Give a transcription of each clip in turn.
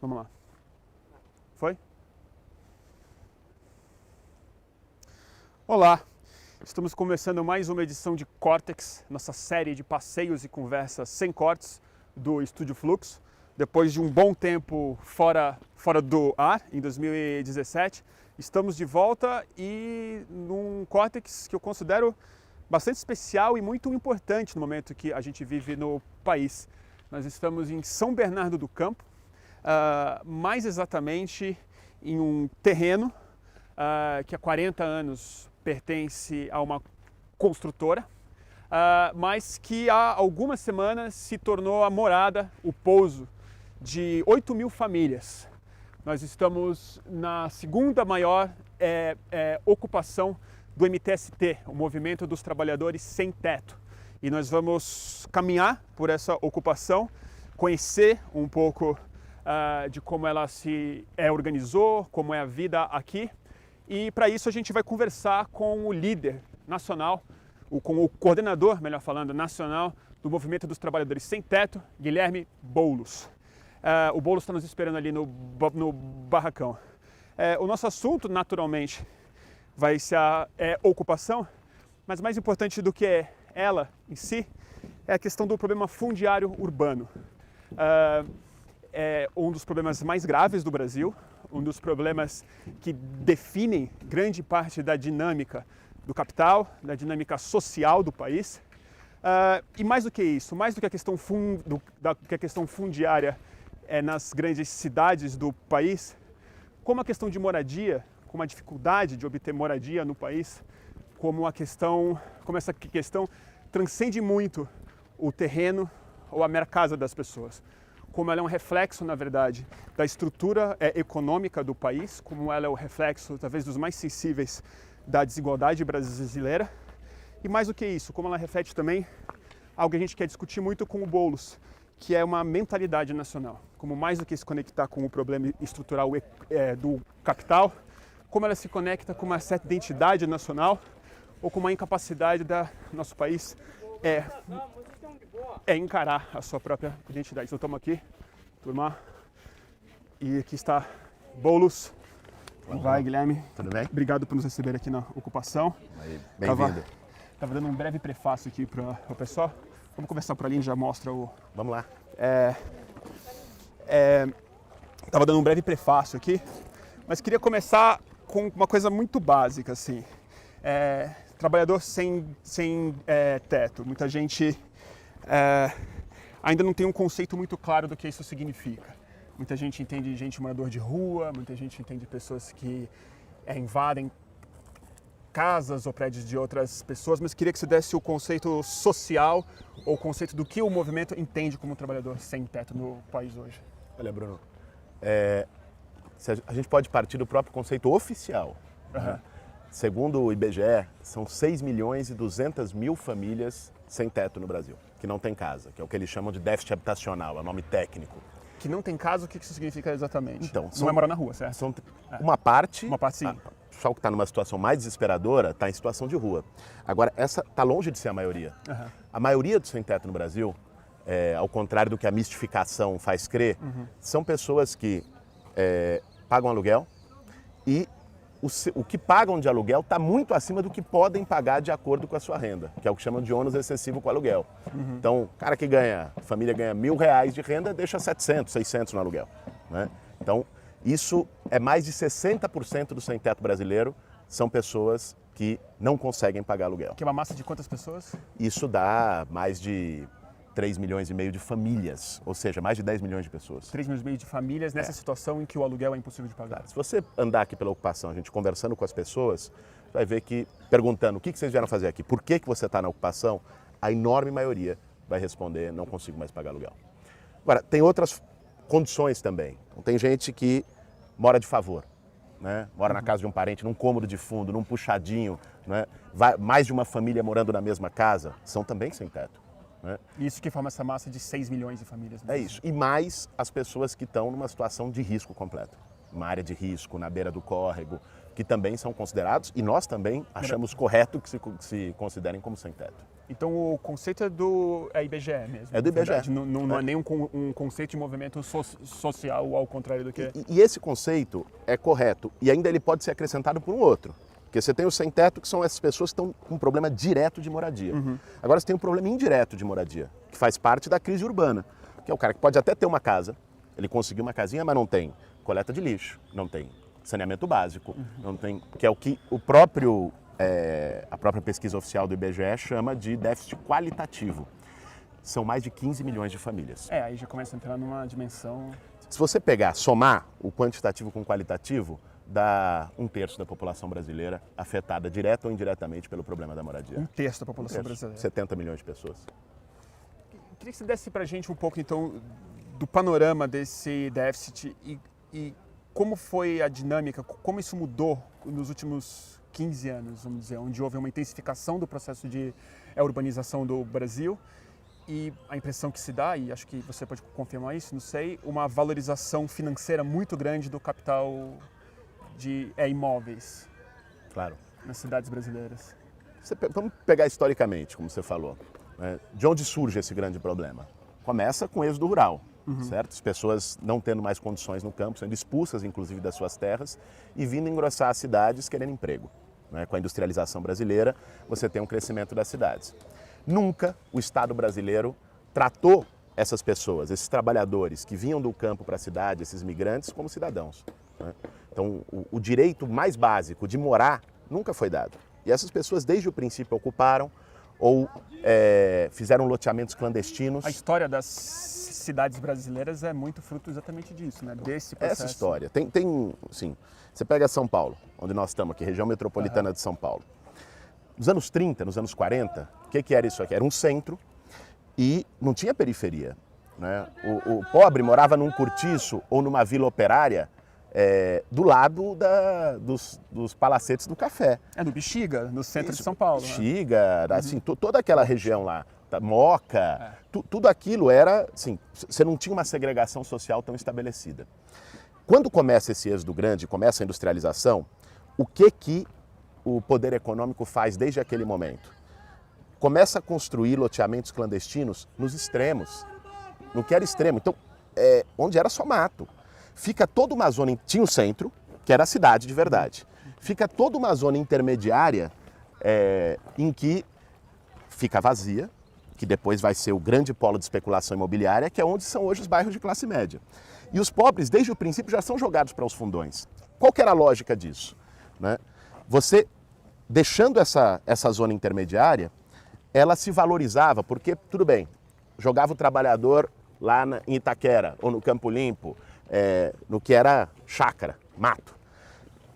Vamos lá. Foi? Olá, estamos começando mais uma edição de Cortex, nossa série de passeios e conversas sem cortes do Estúdio Fluxo. Depois de um bom tempo fora do ar, em 2017, estamos de volta e num Cortex que eu considero bastante especial e muito importante no momento que a gente vive no país. Nós estamos em São Bernardo do Campo, mais exatamente em um terreno que há 40 anos pertence a uma construtora, mas que há algumas semanas se tornou a morada, o pouso de 8.000 famílias. Nós estamos na segunda maior ocupação do MTST, o Movimento dos Trabalhadores Sem Teto. E nós vamos caminhar por essa ocupação, conhecer um pouco de como ela se organizou, como é a vida aqui. E para isso a gente vai conversar com o líder nacional, com o coordenador, melhor falando, nacional do Movimento dos Trabalhadores Sem Teto, Guilherme Boulos. O Boulos está nos esperando ali no barracão. O nosso assunto, naturalmente, vai ser a ocupação, mas mais importante do que ela em si, é a questão do problema fundiário urbano. É um dos problemas mais graves do Brasil, um dos problemas que definem grande parte da dinâmica do capital, da dinâmica social do país. E mais do que isso, mais do que a questão fundiária nas grandes cidades do país, como a questão de moradia, como a dificuldade de obter moradia no país, como essa questão transcende muito o terreno ou a mera casa das pessoas. Como ela é um reflexo, na verdade, da estrutura econômica do país, como ela é o reflexo, talvez, dos mais sensíveis da desigualdade brasileira. E mais do que isso, como ela reflete também algo que a gente quer discutir muito com o Boulos, que é uma mentalidade nacional. Como mais do que se conectar com o problema estrutural do capital, como ela se conecta com uma certa identidade nacional ou com uma incapacidade do nosso país encarar a sua própria identidade. Então estamos aqui, turma, e aqui está Boulos. Vai, Guilherme. Tudo bem? Obrigado por nos receber aqui na ocupação. Bem-vindo. Estava dando um breve prefácio aqui para o pessoal. Vamos conversar por ali e já mostra o... Vamos lá. Estava dando um breve prefácio aqui, mas queria começar com uma coisa muito básica, assim. Trabalhador sem teto. Muita gente ainda não tem um conceito muito claro do que isso significa. Muita gente entende gente morador de rua, muita gente entende pessoas que invadem casas ou prédios de outras pessoas, mas queria que você desse o conceito social ou o conceito do que o movimento entende como trabalhador sem teto no país hoje. Olha, Bruno, a gente pode partir do próprio conceito oficial. Uhum. Né? Segundo o IBGE, são 6.200.000 famílias sem teto no Brasil, que não tem casa, que é o que eles chamam de déficit habitacional, é o nome técnico. Que não tem casa, o que isso significa exatamente? Então, não é morar na rua, certo? Uma parte, sim. O pessoal que está numa situação mais desesperadora está em situação de rua. Agora, essa está longe de ser a maioria. Uhum. A maioria dos sem teto no Brasil, ao contrário do que a mistificação faz crer, são pessoas que pagam aluguel e o que pagam de aluguel está muito acima do que podem pagar de acordo com a sua renda, que é o que chamam de ônus excessivo com aluguel. Então, o cara que a família ganha R$1.000 de renda, deixa 700, 600 no aluguel. Né? Então, isso é mais de 60% do sem-teto brasileiro são pessoas que não conseguem pagar aluguel. Que é uma massa de quantas pessoas? Isso dá mais de 3,5 milhões de famílias, ou seja, mais de 10 milhões de pessoas. 3,5 milhões de famílias nessa situação em que o aluguel é impossível de pagar. Se você andar aqui pela ocupação, a gente conversando com as pessoas, vai ver que, perguntando o que vocês vieram fazer aqui, por que você está na ocupação, a enorme maioria vai responder, não consigo mais pagar aluguel. Agora, tem outras condições também. Então, tem gente que mora de favor, né? Mora na casa de um parente, num cômodo de fundo, num puxadinho, né? Mais de uma família morando na mesma casa, são também sem teto. Né? Isso que forma essa massa de 6 milhões de famílias. É isso. E mais as pessoas que estão numa situação de risco completo. Uma área de risco, na beira do córrego, que também são considerados, e nós também achamos correto que se considerem como sem-teto. Então o conceito é IBGE mesmo? É do IBGE. Não é nem um conceito de movimento social, ao contrário do que... E esse conceito é correto, e ainda ele pode ser acrescentado por um outro. Porque você tem o sem-teto, que são essas pessoas que estão com um problema direto de moradia. Agora você tem um problema indireto de moradia, que faz parte da crise urbana, que é o cara que pode até ter uma casa, ele conseguiu uma casinha, mas não tem coleta de lixo, não tem saneamento básico, não tem, que é o que a própria pesquisa oficial do IBGE chama de déficit qualitativo. São mais de 15 milhões de famílias. Aí já começa a entrar numa dimensão... Se você somar o quantitativo com o qualitativo, dá 1/3 da população brasileira afetada direta ou indiretamente pelo problema da moradia. 1/3 da população brasileira. 70 milhões de pessoas. Queria que você desse pra gente um pouco, então, do panorama desse déficit e como foi a dinâmica, como isso mudou nos últimos 15 anos, vamos dizer, onde houve uma intensificação do processo de urbanização do Brasil e a impressão que se dá, e acho que você pode confirmar isso, não sei, uma valorização financeira muito grande do capital de imóveis. Claro. Nas cidades brasileiras. Vamos pegar historicamente, como você falou. Né? De onde surge esse grande problema? Começa com o êxodo rural, certo? As pessoas não tendo mais condições no campo, sendo expulsas, inclusive, das suas terras e vindo engrossar as cidades querendo emprego. Né? Com a industrialização brasileira, você tem um crescimento das cidades. Nunca o Estado brasileiro tratou essas pessoas, esses trabalhadores que vinham do campo para a cidade, esses migrantes, como cidadãos. Né? Então, o direito mais básico de morar nunca foi dado. E essas pessoas, desde o princípio, ocuparam ou fizeram loteamentos clandestinos. A história das cidades brasileiras é muito fruto exatamente disso, né? Desse processo. Essa história. Sim, você pega São Paulo, onde nós estamos aqui, região metropolitana de São Paulo. Nos anos 30, nos anos 40, o que era isso aqui? Era um centro e não tinha periferia. Né? O pobre morava num cortiço ou numa vila operária do lado dos palacetes do café. No Bexiga, no centro de São Paulo. Bexiga, né? Assim, toda aquela região lá, Moca, tudo aquilo era, assim, você não tinha uma segregação social tão estabelecida. Quando começa esse êxodo grande, começa a industrialização, o que o poder econômico faz desde aquele momento? Começa a construir loteamentos clandestinos nos extremos, no que era extremo. Então, onde era só mato. Fica toda uma zona, tinha o centro, que era a cidade de verdade. Fica toda uma zona intermediária em que fica vazia, que depois vai ser o grande polo de especulação imobiliária, que é onde são hoje os bairros de classe média. E os pobres, desde o princípio, já são jogados para os fundões. Qual que era a lógica disso? Né? Você, deixando essa zona intermediária, ela se valorizava, porque, tudo bem, jogava o trabalhador lá em Itaquera, ou no Campo Limpo, no que era chácara, mato.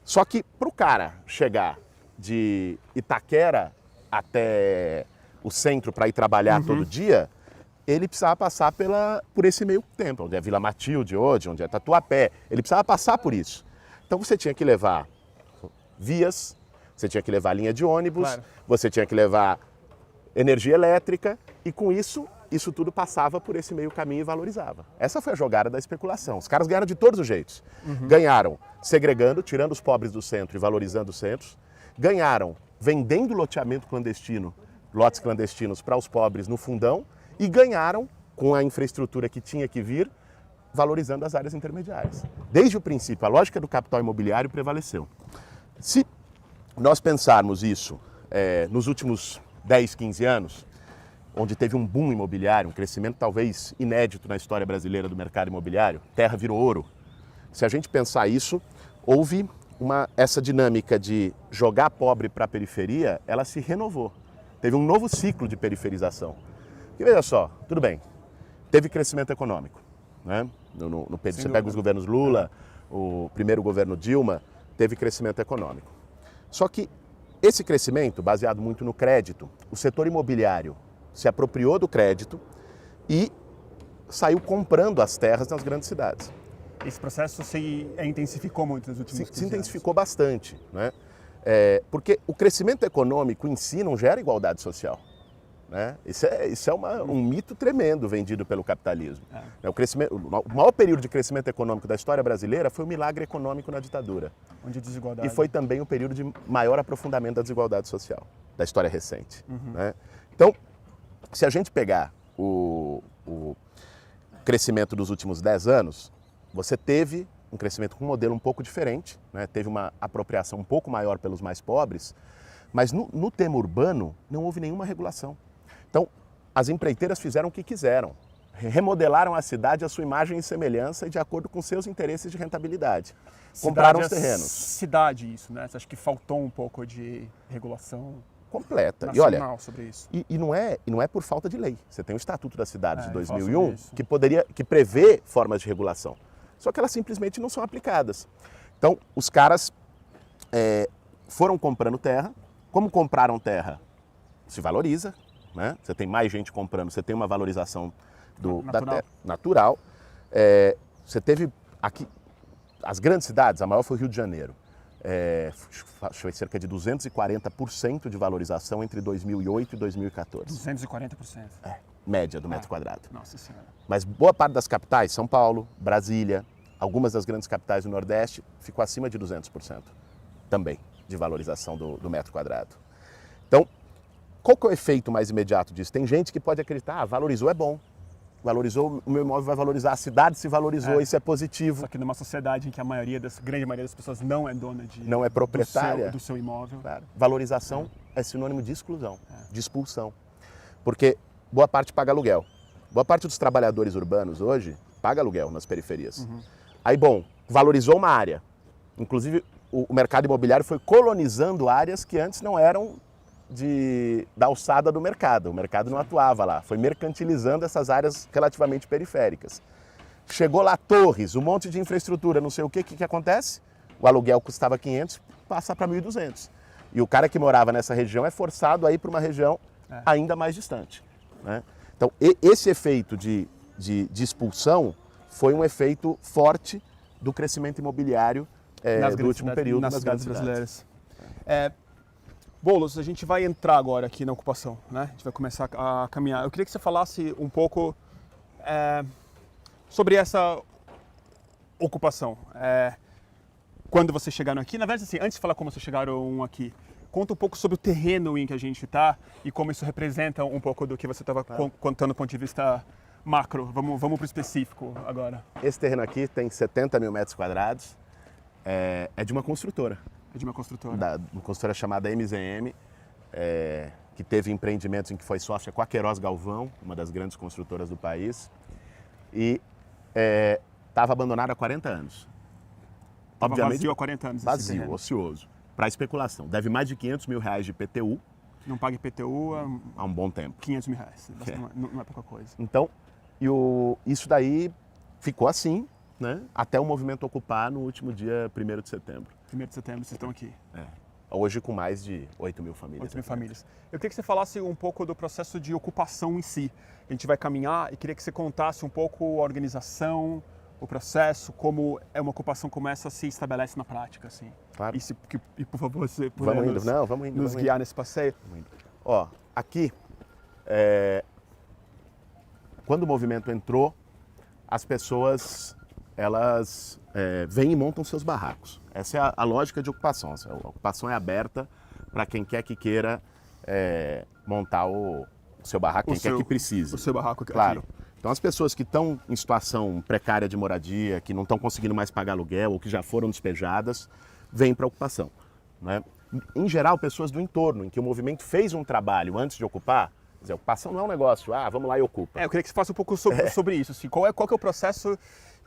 Só que para o cara chegar de Itaquera até o centro para ir trabalhar todo dia, ele precisava passar por esse meio tempo, onde é Vila Matilde hoje, onde é Tatuapé. Ele precisava passar por isso. Então você tinha que levar vias, você tinha que levar linha de ônibus, você tinha que levar energia elétrica e com isso tudo passava por esse meio caminho e valorizava. Essa foi a jogada da especulação. Os caras ganharam de todos os jeitos. Ganharam segregando, tirando os pobres do centro e valorizando os centros. Ganharam vendendo loteamento clandestino, lotes clandestinos para os pobres no fundão. E ganharam, com a infraestrutura que tinha que vir, valorizando as áreas intermediárias. Desde o princípio, a lógica do capital imobiliário prevaleceu. Se nós pensarmos isso nos últimos 10, 15 anos, onde teve um boom imobiliário, um crescimento talvez inédito na história brasileira do mercado imobiliário, terra virou ouro. Se a gente pensar isso, houve essa dinâmica de jogar pobre para a periferia, ela se renovou. Teve um novo ciclo de periferização. E veja só, tudo bem, teve crescimento econômico. Né? Você pega os governos Lula, o primeiro governo Dilma, teve crescimento econômico. Só que esse crescimento, baseado muito no crédito, o setor imobiliário se apropriou do crédito e saiu comprando as terras nas grandes cidades. Esse processo se intensificou muito nos últimos 15 anos. Se intensificou bastante, né? Porque o crescimento econômico em si não gera igualdade social. né? Isso é um mito tremendo vendido pelo capitalismo. O maior período de crescimento econômico da história brasileira foi o milagre econômico na ditadura. Onde a desigualdade... E foi também o período de maior aprofundamento da desigualdade social, da história recente. Né? Então, se a gente pegar o crescimento dos últimos 10 anos, você teve um crescimento com um modelo um pouco diferente, né? Teve uma apropriação um pouco maior pelos mais pobres, mas no tema urbano não houve nenhuma regulação. Então, as empreiteiras fizeram o que quiseram, remodelaram a cidade à sua imagem e semelhança e de acordo com seus interesses de rentabilidade. Compraram os terrenos. Cidade isso, né? Você acha que faltou um pouco de regulação completa. nacional E olha, sobre isso? E não é por falta de lei. Você tem o Estatuto da Cidade de 2001 que prevê formas de regulação. Só que elas simplesmente não são aplicadas. Então, os caras foram comprando terra. Como compraram terra, se valoriza, né? Você tem mais gente comprando, você tem uma valorização da terra natural. Você teve aqui, as grandes cidades, a maior foi o Rio de Janeiro. Foi cerca de 240% de valorização entre 2008 e 2014. 240%? Média do metro quadrado. Nossa Senhora. Mas boa parte das capitais, São Paulo, Brasília, algumas das grandes capitais do Nordeste, ficou acima de 200% também de valorização do metro quadrado. Então, qual que é o efeito mais imediato disso? Tem gente que pode acreditar, valorizou é bom. Valorizou, o meu imóvel vai valorizar, a cidade se valorizou, isso é positivo. Só que numa sociedade em que grande maioria das pessoas não é dona não é proprietária do seu imóvel. Claro. Valorização é sinônimo de exclusão, de expulsão. Porque boa parte paga aluguel. Boa parte dos trabalhadores urbanos hoje paga aluguel nas periferias. Aí, bom, valorizou uma área. Inclusive, o mercado imobiliário foi colonizando áreas que antes não eram da alçada do mercado. O mercado não atuava lá. Foi mercantilizando essas áreas relativamente periféricas. Chegou lá torres, um monte de infraestrutura, não sei o que acontece? O aluguel custava 500, passa para 1.200. E o cara que morava nessa região é forçado a ir para uma região ainda mais distante. Né? Então, esse efeito de expulsão foi um efeito forte do crescimento imobiliário do último período nas cidades brasileiras. Boulos, a gente vai entrar agora aqui na ocupação, né? A gente vai começar a caminhar. Eu queria que você falasse um pouco sobre essa ocupação. Quando vocês chegaram aqui, na verdade, assim, antes de falar como vocês chegaram aqui, conta um pouco sobre o terreno em que a gente está e como isso representa um pouco do que você estava contando do ponto de vista macro. Vamos para o específico agora. Esse terreno aqui tem 70 mil metros quadrados. É de uma construtora. É de uma construtora. Uma construtora chamada MZM, que teve empreendimentos em que foi sócia com a Queiroz Galvão, uma das grandes construtoras do país, e estava abandonado há 40 anos. Obviamente, vazio há 40 anos. Vazio, ocioso, para especulação. Deve mais de 500 mil reais de IPTU. Não paga IPTU há um bom tempo. 500 mil reais, não é pouca coisa. Então, isso daí ficou assim, né, até o movimento ocupar no último dia 1º de setembro. 1º de setembro, vocês estão aqui. Hoje com mais de 8 mil famílias. 8 mil famílias. Eu queria que você falasse um pouco do processo de ocupação em si. A gente vai caminhar e queria que você contasse um pouco a organização, o processo, como uma ocupação como essa se estabelece na prática, assim. Claro. E por favor, você puder nos guiar nesse passeio. Ó, aqui, quando o movimento entrou, as pessoas, elas vêm e montam seus barracos. Essa é a lógica de ocupação. A ocupação é aberta para quem quer que queira montar o seu barraco, quem quer que precise. O seu barraco aqui. Claro. Então, as pessoas que estão em situação precária de moradia, que não estão conseguindo mais pagar aluguel ou que já foram despejadas, vêm para a ocupação. Né? Em geral, pessoas do entorno, em que o movimento fez um trabalho antes de ocupar. Quer dizer, a ocupação não é um negócio, vamos lá e ocupa. Eu queria que você falasse um pouco sobre isso. Assim, qual que é o processo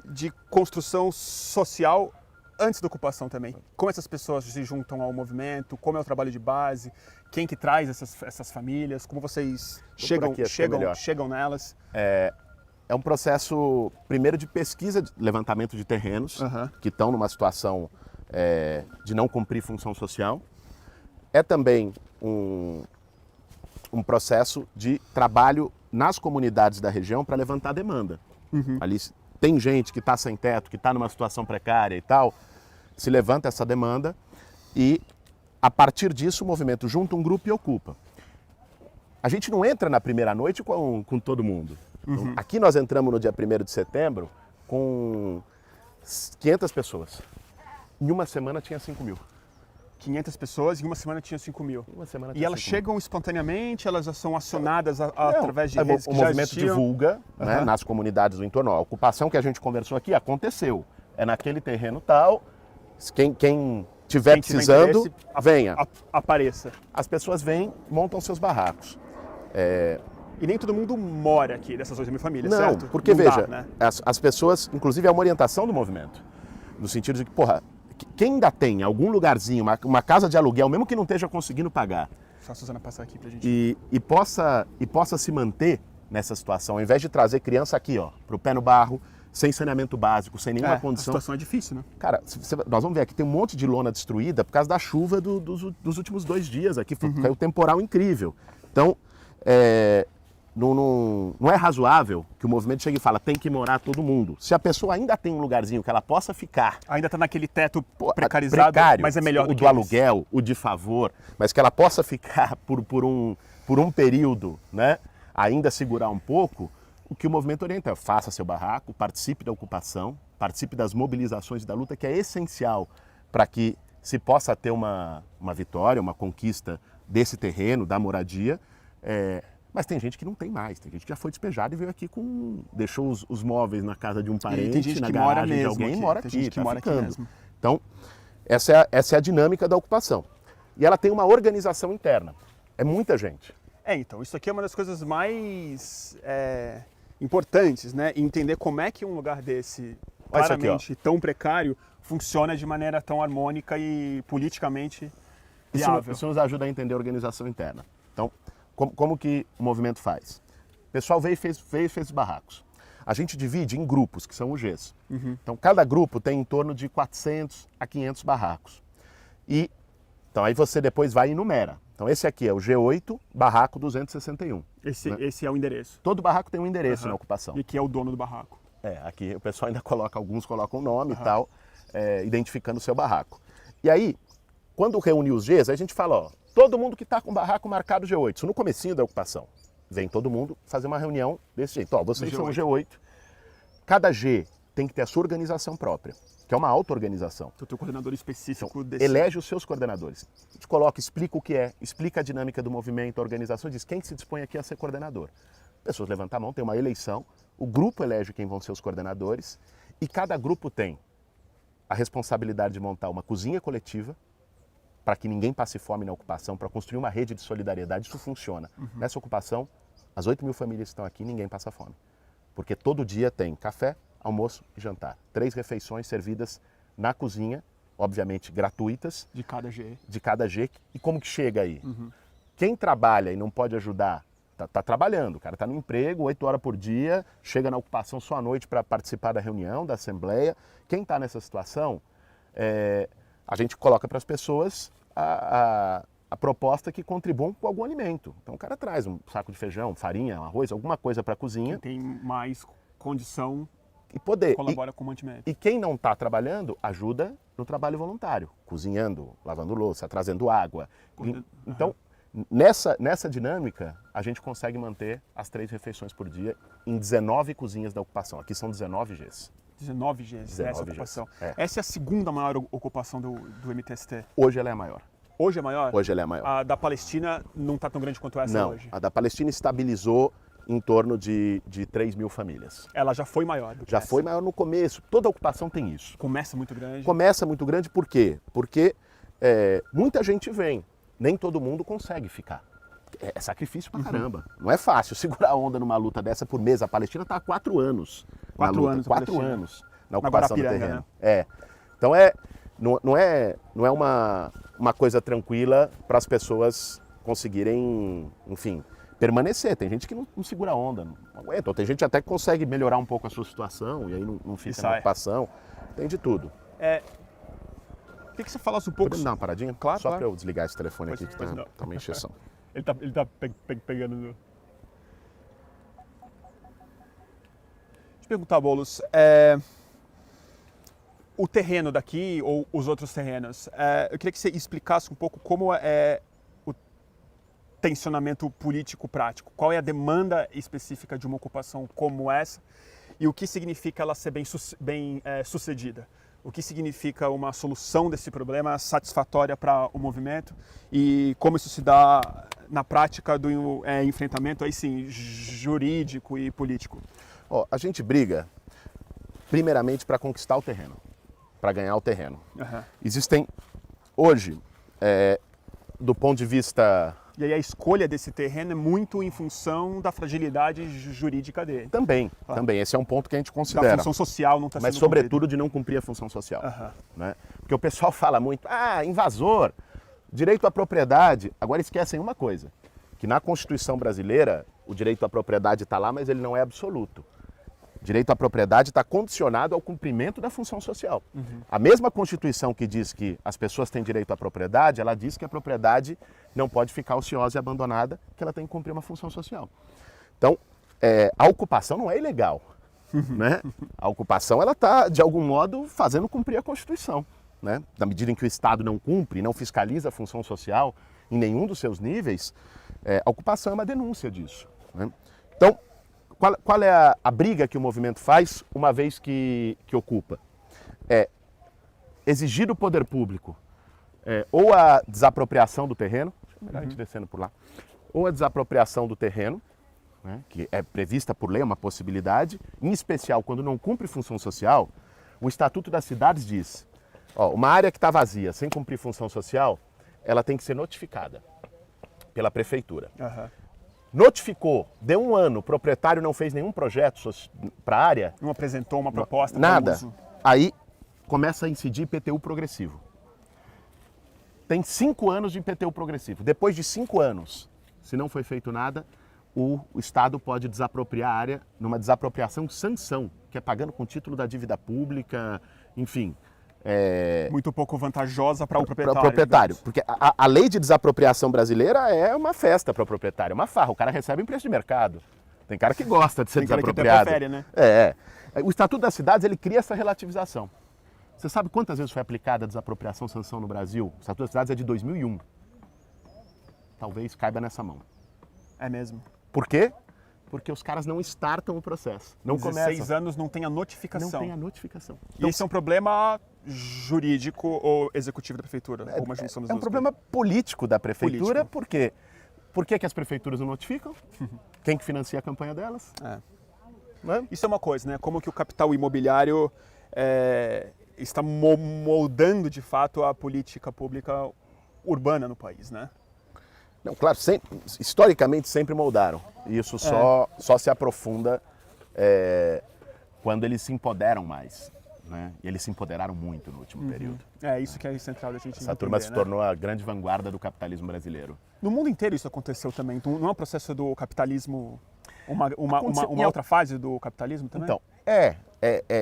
de construção social antes da ocupação também? Como essas pessoas se juntam ao movimento? Como é o trabalho de base? Quem que traz essas famílias? Como vocês chegam nelas? É um processo, primeiro, de pesquisa, de levantamento de terrenos que estão numa situação de não cumprir função social. É também um processo de trabalho nas comunidades da região para levantar demanda. Ali tem gente que está sem teto, que está numa situação precária e tal, se levanta essa demanda e, a partir disso, o movimento junta um grupo e ocupa. a gente não entra na primeira noite com todo mundo. Então, aqui nós entramos no dia 1º de setembro com 500 pessoas. Em uma semana tinha 5 mil. 500 pessoas e em uma semana tinha 5 mil. E elas 5 mil. chegam espontaneamente, elas já são acionadas através de redes que o já movimento existiam? divulga, né, nas comunidades do entorno. A ocupação que a gente conversou aqui aconteceu. É naquele terreno tal. Quem tiver precisando, venha. Apareça. As pessoas vêm, montam seus barracos. E nem todo mundo mora aqui, dessas 8 mil famílias, Não, certo? porque Não dá, veja, né? as pessoas, inclusive é uma orientação do movimento. No sentido de que, porra, quem ainda tem algum lugarzinho, uma casa de aluguel, mesmo que não esteja conseguindo pagar, Só a Suzana passar aqui pra gente. e possa se manter nessa situação, ao invés de trazer criança aqui, ó, pro pé no barro, sem saneamento básico, sem nenhuma condição. A situação é difícil, né? Cara, nós vamos ver aqui, tem um monte de lona destruída por causa da chuva dos últimos 2 dias aqui. Caiu um temporal incrível. Então, não é razoável que o movimento chegue e fala, tem que morar todo mundo. Se a pessoa ainda tem um lugarzinho que ela possa ficar... Ainda tá naquele teto precarizado, precário, mas é melhor do o que do eles. aluguel, o de favor, mas que ela possa ficar por um período, né? Ainda segurar um pouco, o que o movimento orienta é faça seu barraco, participe da ocupação, participe das mobilizações da luta, que é essencial para que se possa ter uma vitória, uma conquista desse terreno, da moradia. Mas tem gente que não tem mais, tem gente que já foi despejada e veio aqui deixou os móveis na casa de um parente, na garagem de alguém e mora aqui, tá ficando. Então, essa é a dinâmica da ocupação. E ela tem uma organização interna, é muita gente. Então, isso aqui é uma das coisas mais importantes, né? Entender como é que um lugar desse, claramente tão precário, funciona de maneira tão harmônica e politicamente viável. Isso nos ajuda a entender a organização interna. Então, como que o movimento faz? O pessoal veio e fez os barracos. A gente divide em grupos, que são os Gs. Então, cada grupo tem em torno de 400 a 500 barracos. Então, aí você depois vai e enumera. Então, esse aqui é o G8, barraco 261. Esse é o endereço. Todo barraco tem um endereço na ocupação. E aqui é o dono do barraco. Aqui o pessoal ainda alguns colocam o nome e tal, identificando o seu barraco. E aí, quando reúne os Gs, a gente fala, ó, todo mundo que está com barraco marcado G8, isso no comecinho da ocupação. Vem todo mundo fazer uma reunião desse jeito. Ó, vocês são o G8. Cada G tem que ter a sua organização própria, que é uma auto-organização. Então, tem um coordenador específico então, desse... Elege os seus coordenadores. A gente coloca, explica o que é, explica a dinâmica do movimento, a organização, diz quem se dispõe aqui a ser coordenador. Pessoas levantam a mão, tem uma eleição, o grupo elege quem vão ser os coordenadores e cada grupo tem a responsabilidade de montar uma cozinha coletiva para que ninguém passe fome na ocupação, para construir uma rede de solidariedade. Isso funciona. Nessa ocupação, as 8 mil famílias que estão aqui, ninguém passa fome. Porque todo dia tem café, almoço e jantar. 3 refeições servidas na cozinha, obviamente gratuitas. De cada G. De cada G. E como que chega aí? Quem trabalha e não pode ajudar, tá trabalhando. O cara está no emprego, 8 horas por dia, chega na ocupação só à noite para participar da reunião, da assembleia. Quem está nessa situação, a gente coloca para as pessoas a proposta que contribuam com algum alimento. Então o cara traz um saco de feijão, farinha, arroz, alguma coisa para a cozinha. Quem tem mais condição e poder. Colabora com o mantimento. E quem não está trabalhando, ajuda no trabalho voluntário, cozinhando, lavando louça, trazendo água. Então, nessa dinâmica, a gente consegue manter as 3 refeições por dia em 19 cozinhas da ocupação. Aqui são 19 Gs. 19 Gs, 19 essa ocupação. Gs. Essa é a segunda maior ocupação do MTST? Hoje ela é a maior. Hoje é maior? Hoje ela é a maior. A da Palestina não está tão grande quanto essa hoje? Não, a da Palestina estabilizou em torno de 3 mil famílias. Ela já foi maior do que Já essa. foi maior no começo. Toda ocupação tem isso. Começa muito grande? Começa muito grande por quê? Porque muita gente vem, nem todo mundo consegue ficar. É sacrifício pra caramba. Não é fácil segurar a onda numa luta dessa por mês. A Palestina está há 4 anos. 4 anos. 4 anos na ocupação do terreno. Né? Então não é uma coisa tranquila para as pessoas conseguirem, enfim, permanecer. Tem gente que não segura a onda, não aguenta. Ou tem gente até que consegue melhorar um pouco a sua situação e aí não fica na ocupação. Tem de tudo. Queria que você falasse um pouco... Podemos dar uma paradinha? Claro, Só claro. para eu desligar esse telefone aqui que tá uma encheção. Ele tá pegando... Deixa eu perguntar, Boulos. O terreno daqui, ou os outros terrenos, eu queria que você explicasse um pouco como tensionamento político prático? Qual é a demanda específica de uma ocupação como essa e o que significa ela ser bem sucedida? O que significa uma solução desse problema satisfatória para o movimento e como isso se dá na prática do enfrentamento aí sim jurídico e político? A gente briga primeiramente para conquistar o terreno, para ganhar o terreno. Uhum. Existem hoje, do ponto de vista... E aí a escolha desse terreno é muito em função da fragilidade jurídica dele. Também. Esse é um ponto que a gente considera. Da função social não está sendo Mas sobretudo de não cumprir a função social. Uhum. Né? Porque o pessoal fala muito, invasor, direito à propriedade. Agora esquecem uma coisa, que na Constituição brasileira o direito à propriedade está lá, mas ele não é absoluto. O direito à propriedade está condicionado ao cumprimento da função social. Uhum. A mesma Constituição que diz que as pessoas têm direito à propriedade, ela diz que a propriedade não pode ficar ociosa e abandonada, que ela tem que cumprir uma função social. Então, a ocupação não é ilegal. Né? A ocupação ela está, de algum modo, fazendo cumprir a Constituição. Né? Na medida em que o Estado não cumpre, não fiscaliza a função social em nenhum dos seus níveis, a ocupação é uma denúncia disso. Né? Então, qual é a briga que o movimento faz uma vez que ocupa? É exigir do poder público ou a desapropriação do terreno, melhor a gente descendo por lá, ou a desapropriação do terreno, né, que é prevista por lei, é uma possibilidade, em especial quando não cumpre função social, o Estatuto das Cidades diz, uma área que está vazia, sem cumprir função social, ela tem que ser notificada pela prefeitura. Uhum. Notificou, deu um ano, o proprietário não fez nenhum projeto para a área. Não apresentou uma proposta. Nada. Uso. Aí começa a incidir IPTU progressivo. Tem 5 anos de IPTU progressivo. Depois de 5 anos, se não foi feito nada, o Estado pode desapropriar a área numa desapropriação sanção, que é pagando com título da dívida pública, enfim. Muito pouco vantajosa para o proprietário. Para o proprietário, porque a lei de desapropriação brasileira é uma festa para o proprietário, é uma farra, o cara recebe em preço de mercado. Tem cara que gosta de ser desapropriado. Tem cara que até prefere, né? O Estatuto das Cidades, ele cria essa relativização. Você sabe quantas vezes foi aplicada a desapropriação sanção no Brasil? O Estatuto das Cidades é de 2001. Talvez caiba nessa mão. É mesmo. Por quê? Porque os caras não startam o processo. Não 16 anos não tem a notificação. Não tem a notificação. Então, e esse é um problema jurídico ou executivo da prefeitura? Ou uma junção dos dois? É um problema político da prefeitura, porque por que as prefeituras não notificam? Quem que financia a campanha delas? Né? Isso é uma coisa, né? Como que o capital imobiliário está moldando de fato a política pública urbana no país, né? Não, claro, historicamente sempre moldaram. E isso só se aprofunda quando eles se empoderam mais. Né? E eles se empoderaram muito no último período. É isso que é central da gente entender. Essa turma se tornou a grande vanguarda do capitalismo brasileiro. No mundo inteiro isso aconteceu também. Então, não é um processo do capitalismo, uma outra fase do capitalismo também? Então,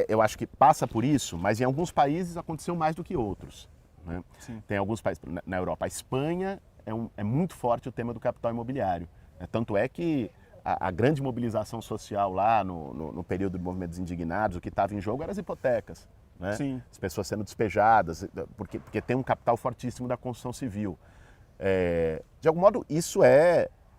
eu acho que passa por isso, mas em alguns países aconteceu mais do que outros. Né? Tem alguns países, na Europa, a Espanha é muito forte o tema do capital imobiliário. Tanto é que a grande mobilização social lá no período do movimento dos indignados, o que estava em jogo eram as hipotecas. Né? Sim. As pessoas sendo despejadas, porque tem um capital fortíssimo da construção civil. De algum modo, isso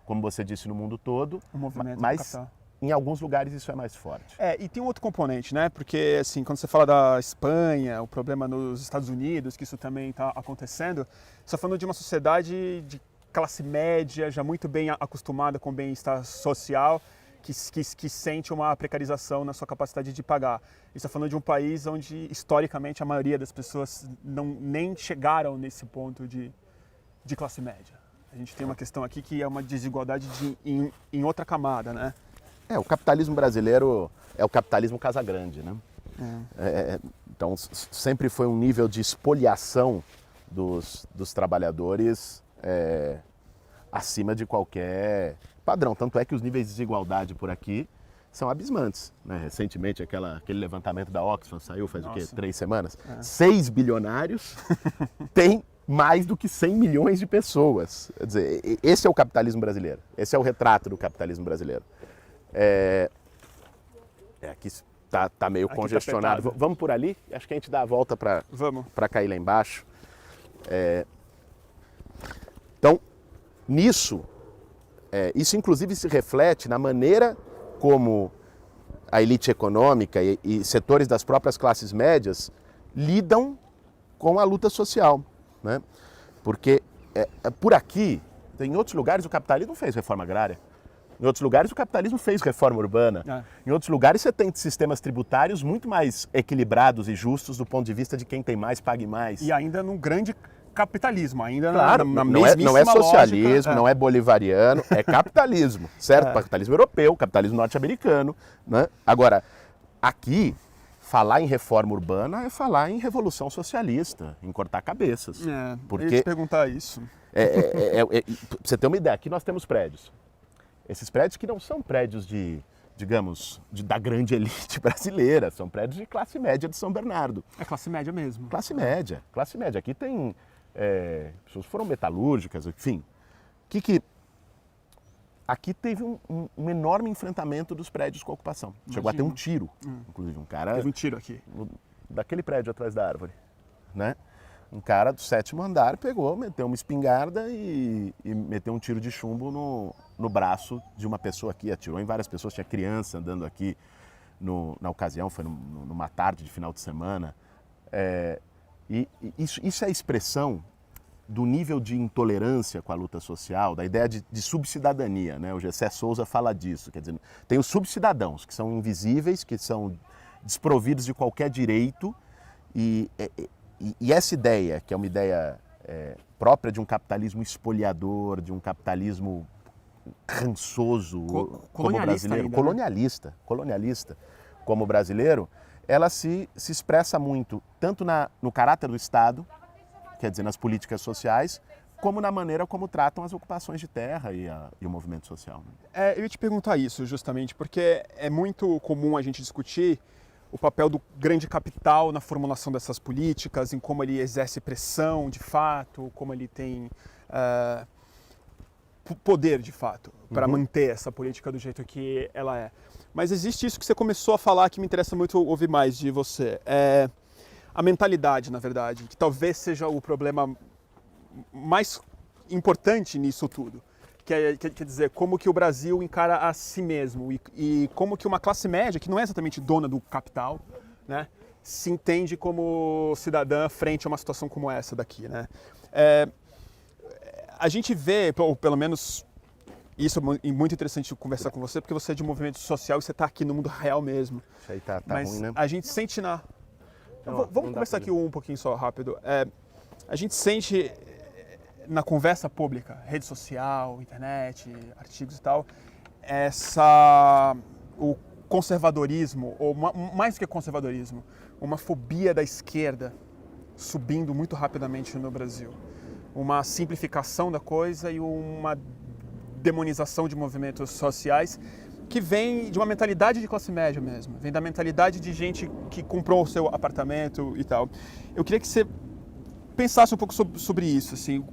como você disse, no mundo todo, o movimento mas do capital. Em alguns lugares isso é mais forte. E tem um outro componente, né? Porque, assim, quando você fala da Espanha, o problema nos Estados Unidos, que isso também está acontecendo, você está falando de uma sociedade de classe média, já muito bem acostumada com o bem-estar social, que sente uma precarização na sua capacidade de pagar. Você está falando de um país onde, historicamente, a maioria das pessoas nem chegaram nesse ponto de classe média. A gente tem uma questão aqui que é uma desigualdade em outra camada, né? O capitalismo brasileiro é o capitalismo Casagrande, né? Então, sempre foi um nível de espoliação dos trabalhadores acima de qualquer padrão. Tanto é que os níveis de desigualdade por aqui são abismantes. Né? Recentemente, aquele levantamento da Oxfam saiu faz 3 semanas. 6 bilionários têm mais do que 100 milhões de pessoas. Quer dizer, esse é o capitalismo brasileiro. Esse é o retrato do capitalismo brasileiro. Aqui tá meio congestionado. Tá. Vamos por ali? Acho que a gente dá a volta para cair lá embaixo. Então, nisso, Isso inclusive se reflete na maneira como a elite econômica e setores das próprias classes médias lidam com a luta social, né? Porque por aqui, em outros lugares o capitalismo fez reforma agrária, em outros lugares o capitalismo fez reforma urbana, em outros lugares você tem sistemas tributários muito mais equilibrados e justos do ponto de vista de quem tem mais pague mais. E ainda num grande capitalismo, ainda claro, na não é socialismo, lógica, não é bolivariano, é capitalismo, certo? Capitalismo europeu, capitalismo norte-americano, né? Agora, aqui, falar em reforma urbana é falar em revolução socialista, em cortar cabeças. Porque... Eu ia te perguntar isso. Pra você ter uma ideia, aqui nós temos prédios. Esses prédios que não são prédios da grande elite brasileira, são prédios de classe média de São Bernardo. É classe média mesmo. Classe média. Aqui tem pessoas que foram metalúrgicas, enfim. Aqui teve um enorme enfrentamento dos prédios com a ocupação. Imagina. Chegou a ter um tiro, inclusive. Um cara... Teve um tiro aqui. Daquele prédio atrás da árvore, né? Um cara do 7º andar pegou, meteu uma espingarda e meteu um tiro de chumbo no braço de uma pessoa aqui. Atirou em várias pessoas, tinha criança andando aqui na ocasião, foi numa tarde de final de semana. Isso é a expressão do nível de intolerância com a luta social, da ideia de subcidadania, né? O Gessé Souza fala disso, quer dizer, tem os subcidadãos, que são invisíveis, que são desprovidos de qualquer direito, e essa ideia, que é uma ideia própria de um capitalismo espoliador, de um capitalismo rançoso, como brasileiro, ainda, colonialista, como brasileiro, ela se expressa muito, tanto no caráter do Estado, quer dizer, nas políticas sociais, como na maneira como tratam as ocupações de terra e o movimento social. Eu ia te perguntar isso, justamente, porque é muito comum a gente discutir o papel do grande capital na formulação dessas políticas, em como ele exerce pressão de fato, como ele tem poder de fato para manter essa política do jeito que ela é. Mas existe isso que você começou a falar que me interessa muito ouvir mais de você. A mentalidade, na verdade, que talvez seja o problema mais importante nisso tudo. Quer dizer, como que o Brasil encara a si mesmo e como que uma classe média, que não é exatamente dona do capital, né, se entende como cidadã frente a uma situação como essa daqui, né? A gente vê, ou pelo menos isso é muito interessante conversar com você, porque você é de movimento social e você está aqui no mundo real mesmo. Isso aí tá mas ruim, né? A gente sente vamos conversar aqui um pouquinho só rápido. A gente sente na conversa pública, rede social, internet, artigos e tal, o conservadorismo, ou mais do que conservadorismo, uma fobia da esquerda subindo muito rapidamente no Brasil. Uma simplificação da coisa e uma demonização de movimentos sociais que vem de uma mentalidade de classe média mesmo, vem da mentalidade de gente que comprou o seu apartamento e tal. Eu queria que você pensasse um pouco sobre isso, assim,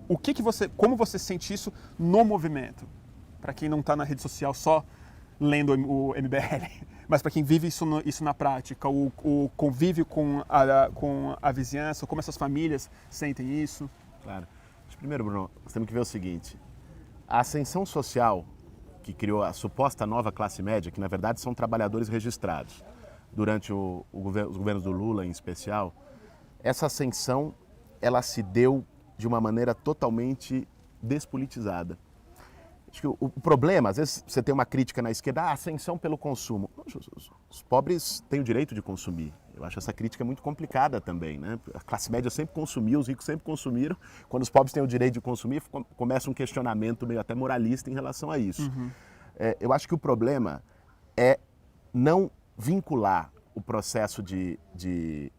como você sente isso no movimento, para quem não está na rede social só lendo o MBL, mas para quem vive isso na prática, o convívio com a vizinhança, como essas famílias sentem isso. Claro. Primeiro, Bruno, nós temos que ver o seguinte, a ascensão social que criou a suposta nova classe média, que na verdade são trabalhadores registrados, durante os governos do Lula em especial, essa ascensão ela se deu de uma maneira totalmente despolitizada. Acho que o problema, às vezes você tem uma crítica na esquerda, ascensão pelo consumo. Os pobres têm o direito de consumir. Eu acho essa crítica muito complicada também, né? A classe média sempre consumiu, os ricos sempre consumiram. Quando os pobres têm o direito de consumir, começa um questionamento meio até moralista em relação a isso. Eu acho que o problema é não vincular o processo de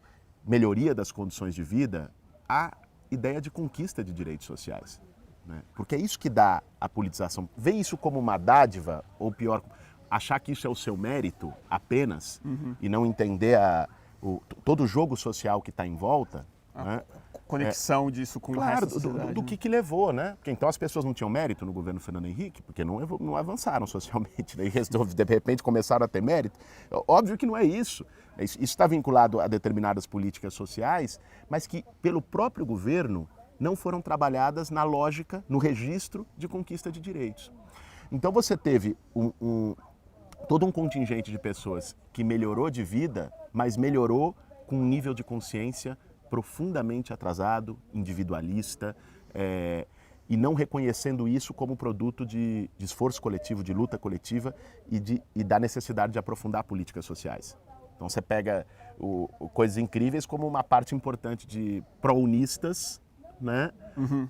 melhoria das condições de vida à ideia de conquista de direitos sociais, né? Porque é isso que dá a politização. Ver isso como uma dádiva, ou pior, achar que isso é o seu mérito apenas e não entender todo o jogo social que está em volta. Né? Conexão disso com o resto da sociedade, do que levou, né? Porque então as pessoas não tinham mérito no governo Fernando Henrique, porque não avançaram socialmente, né? E de repente começaram a ter mérito. Óbvio que não é isso. Isso está vinculado a determinadas políticas sociais, mas que pelo próprio governo não foram trabalhadas na lógica, no registro de conquista de direitos. Então você teve todo um contingente de pessoas que melhorou de vida, mas melhorou com um nível de consciência profundamente atrasado, individualista, e não reconhecendo isso como produto de esforço coletivo, de luta coletiva e da necessidade de aprofundar políticas sociais. Então você pega coisas incríveis como uma parte importante de pró-unistas, né?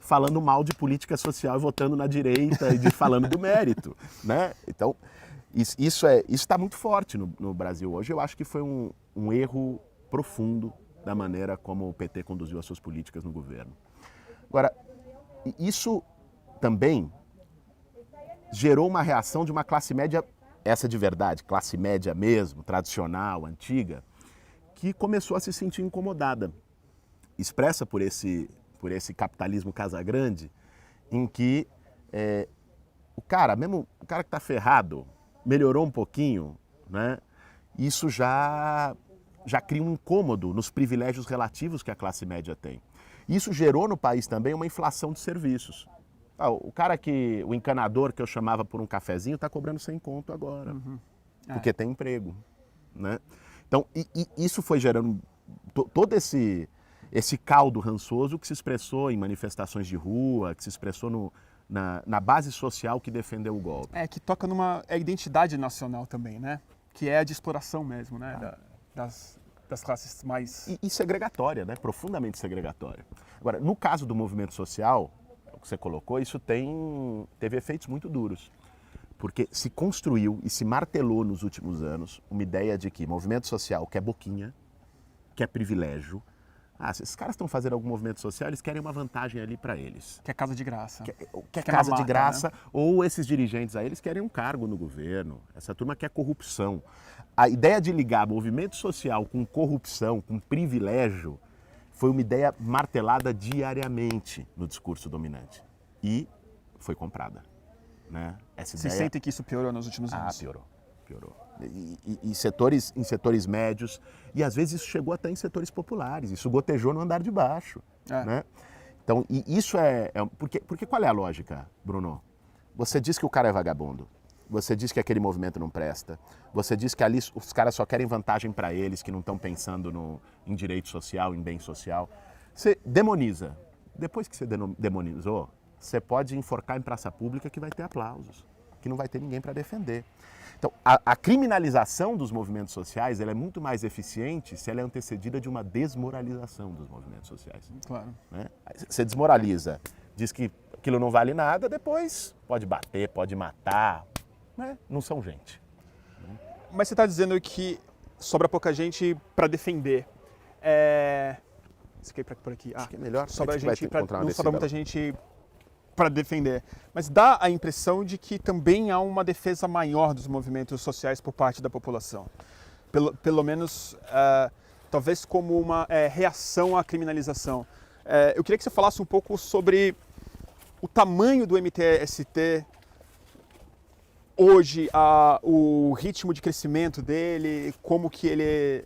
Falando mal de política social e votando na direita e falando do mérito, né? Então isso está muito forte no Brasil hoje. Eu acho que foi um erro profundo da maneira como o PT conduziu as suas políticas no governo. Agora, isso também gerou uma reação de uma classe média, essa de verdade, classe média mesmo, tradicional, antiga, que começou a se sentir incomodada, expressa por esse capitalismo casagrande, em que o cara que está ferrado, melhorou um pouquinho, né? Isso já cria um incômodo nos privilégios relativos que a classe média tem. Isso gerou no país também uma inflação de serviços. O encanador que eu chamava por um cafezinho está cobrando 100 conto agora, porque tem emprego, né? Então, isso foi gerando todo esse caldo rançoso que se expressou em manifestações de rua, que se expressou na base social que defendeu o golpe. Que toca numa identidade nacional também, né? Que é a de exploração mesmo, né? Das classes mais... E segregatória, né? Profundamente segregatória. Agora, no caso do movimento social, o que você colocou, isso teve efeitos muito duros. Porque se construiu e se martelou nos últimos anos uma ideia de que movimento social quer boquinha, quer privilégio. Se esses caras estão fazendo algum movimento social, eles querem uma vantagem ali para eles. Quer casa de graça. Quer casa de graça, né? Ou esses dirigentes aí, eles querem um cargo no governo. Essa turma quer corrupção. A ideia de ligar movimento social com corrupção, com privilégio, foi uma ideia martelada diariamente no discurso dominante. E foi comprada, né? Você sente que isso piorou nos últimos anos? Piorou. Em setores médios, e às vezes isso chegou até em setores populares, isso gotejou no andar de baixo. Né? Então, isso porque qual é a lógica, Bruno? Você diz que o cara é vagabundo, você diz que aquele movimento não presta, você diz que ali os caras só querem vantagem para eles, que não estão pensando em direito social, em bem social. Você demoniza. Depois que você demonizou, você pode enforcar em praça pública que vai ter aplausos, que não vai ter ninguém para defender. Então, a criminalização dos movimentos sociais ela é muito mais eficiente se ela é antecedida de uma desmoralização dos movimentos sociais. Claro. Né? Você desmoraliza, diz que aquilo não vale nada, depois pode bater, pode matar, né? Não são gente. Mas você está dizendo que sobra pouca gente para defender. Você quer ir por aqui? Acho que é melhor. Não sobra muita gente para defender. Mas dá a impressão de que também há uma defesa maior dos movimentos sociais por parte da população. Pelo menos, talvez como uma reação à criminalização. Eu queria que você falasse um pouco sobre o tamanho do MTST hoje, o ritmo de crescimento dele, como que ele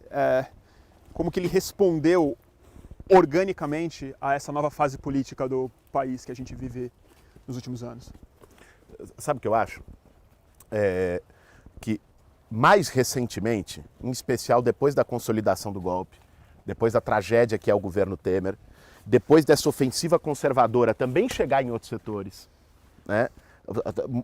respondeu organicamente a essa nova fase política do país que a gente vive nos últimos anos. Sabe o que eu acho? Que mais recentemente, em especial depois da consolidação do golpe, depois da tragédia que é o governo Temer, depois dessa ofensiva conservadora também chegar em outros setores, né?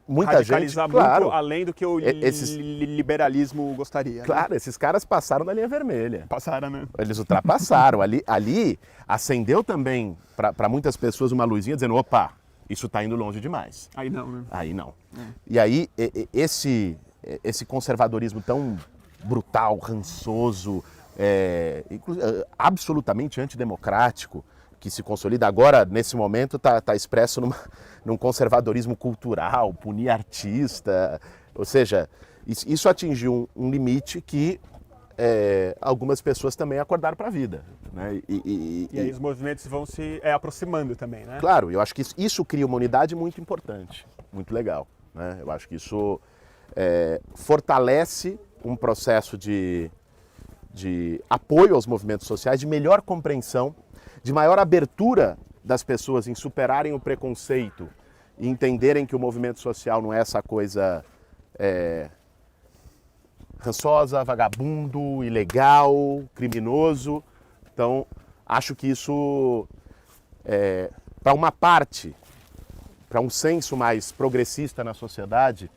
Muita gente, claro, muito além do que o liberalismo gostaria. Claro, né? Esses caras passaram da linha vermelha. Passaram, né? Eles ultrapassaram. Ali acendeu também para muitas pessoas uma luzinha dizendo, opa, isso está indo longe demais. Aí não, né? Aí não. E aí esse conservadorismo tão brutal, rançoso, absolutamente antidemocrático, que se consolida agora, nesse momento, está expresso num conservadorismo cultural, punir artista. Ou seja, isso atingiu um limite que algumas pessoas também acordaram para a vida. Né? E aí os movimentos vão se aproximando também, né? Claro, eu acho que isso cria uma unidade muito importante, muito legal. Né? Eu acho que isso fortalece um processo de apoio aos movimentos sociais, de melhor compreensão, de maior abertura das pessoas em superarem o preconceito e entenderem que o movimento social não é essa coisa rançosa, vagabundo, ilegal, criminoso. Então, acho que isso, para uma parte, para um senso mais progressista na sociedade,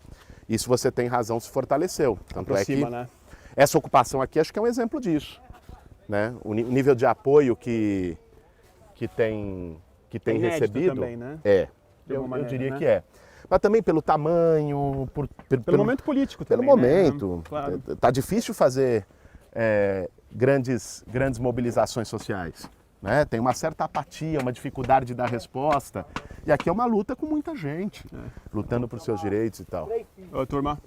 isso você tem razão, se fortaleceu. Tanto Aproxima, é que né? essa ocupação aqui acho que é um exemplo disso. Né? O nível de apoio que tem Inédito recebido também, né? De eu alguma maneira, diria né? que é. Mas também pelo tamanho, Pelo momento político pelo também, né? momento. Claro. Tá difícil fazer grandes mobilizações sociais. Né? Tem uma certa apatia, uma dificuldade de dar resposta. E aqui é uma luta com muita gente, lutando por seus direitos e tal. Ô, turma.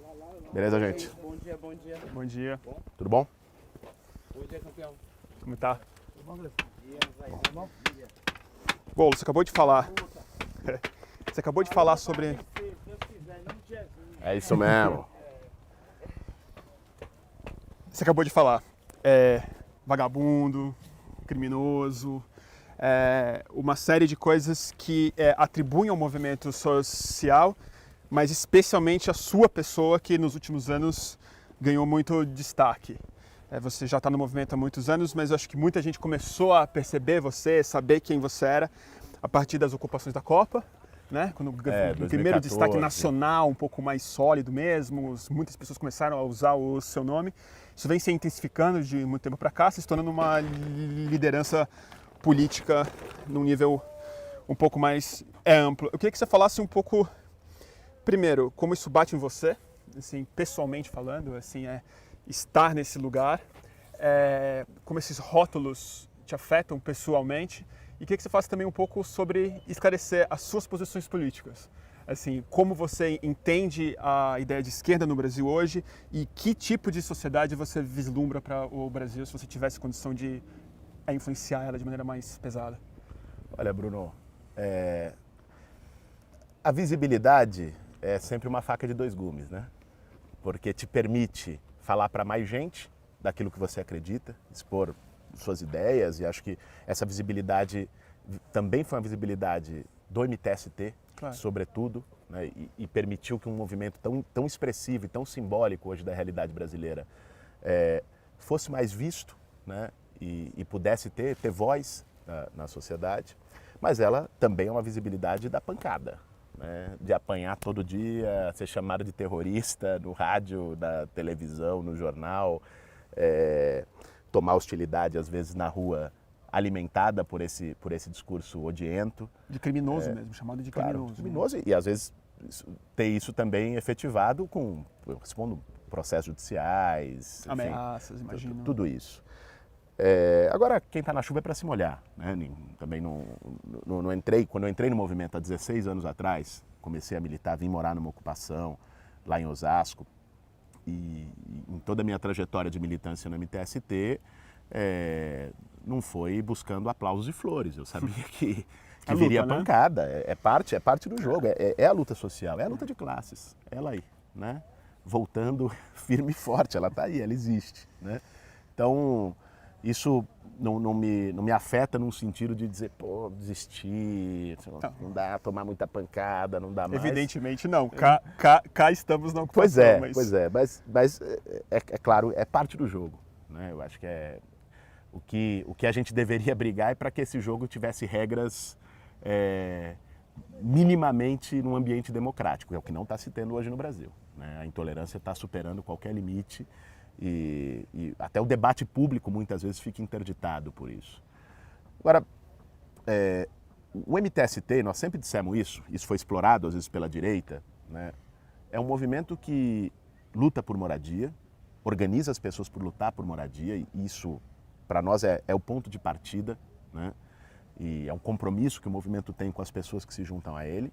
Beleza, gente? Bom dia, bom dia. Bom dia. Tudo bom? Bom dia, campeão. Como tá? Bom dia. Golo, você acabou de falar. Você acabou de falar sobre. É isso mesmo. Você acabou de falar. Vagabundo, criminoso, uma série de coisas que atribuem ao movimento social, mas especialmente a sua pessoa, que nos últimos anos ganhou muito destaque. Você já está no movimento há muitos anos, mas eu acho que muita gente começou a perceber você, saber quem você era, a partir das ocupações da Copa, né? Quando o primeiro 2014. destaque nacional, um pouco mais sólido mesmo, muitas pessoas começaram a usar o seu nome. Isso vem se intensificando de muito tempo para cá, se tornando uma liderança política num nível um pouco mais amplo. Eu queria que você falasse um pouco, primeiro, como isso bate em você, assim, pessoalmente falando, assim, estar nesse lugar, como esses rótulos te afetam pessoalmente, e queria que você falasse também um pouco sobre esclarecer as suas posições políticas. Assim, como você entende a ideia de esquerda no Brasil hoje e que tipo de sociedade você vislumbra para o Brasil se você tivesse condição de influenciar ela de maneira mais pesada? Olha, Bruno, a visibilidade é sempre uma faca de dois gumes, né? Porque te permite falar para mais gente daquilo que você acredita, expor suas ideias, e acho que essa visibilidade também foi uma visibilidade do MTST, claro, sobretudo, né? E permitiu que um movimento tão expressivo e tão simbólico hoje da realidade brasileira fosse mais visto, né? E pudesse ter voz na sociedade, mas ela também é uma visibilidade da pancada, né? De apanhar todo dia, ser chamado de terrorista no rádio, na televisão, no jornal, tomar hostilidade às vezes na rua, alimentada por esse discurso odiento. De criminoso mesmo, chamado de criminoso. Claro, criminoso, e às vezes ter isso também efetivado com, respondo, processos judiciais, ameaças, imagino. Tudo isso. Agora, quem está na chuva é para se molhar, né? Também não entrei, quando eu entrei no movimento há 16 anos atrás, comecei a militar, vim morar numa ocupação lá em Osasco, e em toda a minha trajetória de militância no MTST, não foi buscando aplausos e flores. Eu sabia que viria luta, pancada, né? É parte do jogo, é a luta social, é a luta de classes, ela aí, né? Voltando firme e forte, ela está aí, ela existe, né? Então, isso não me afeta num sentido de dizer, pô, desistir, não dá, tomar muita pancada, não dá mais. Evidentemente não, cá estamos na ocupação. Pois é, mas é claro, é parte do jogo, né? Eu acho que o que a gente deveria brigar é para que esse jogo tivesse regras minimamente num ambiente democrático, é o que não está se tendo hoje no Brasil, né? A intolerância está superando qualquer limite, e até o debate público muitas vezes fica interditado por isso. Agora, o MTST, nós sempre dissemos isso foi explorado às vezes pela direita, né? É um movimento que luta por moradia, organiza as pessoas por lutar por moradia, e isso para nós é o ponto de partida, né? E é um compromisso que o movimento tem com as pessoas que se juntam a ele,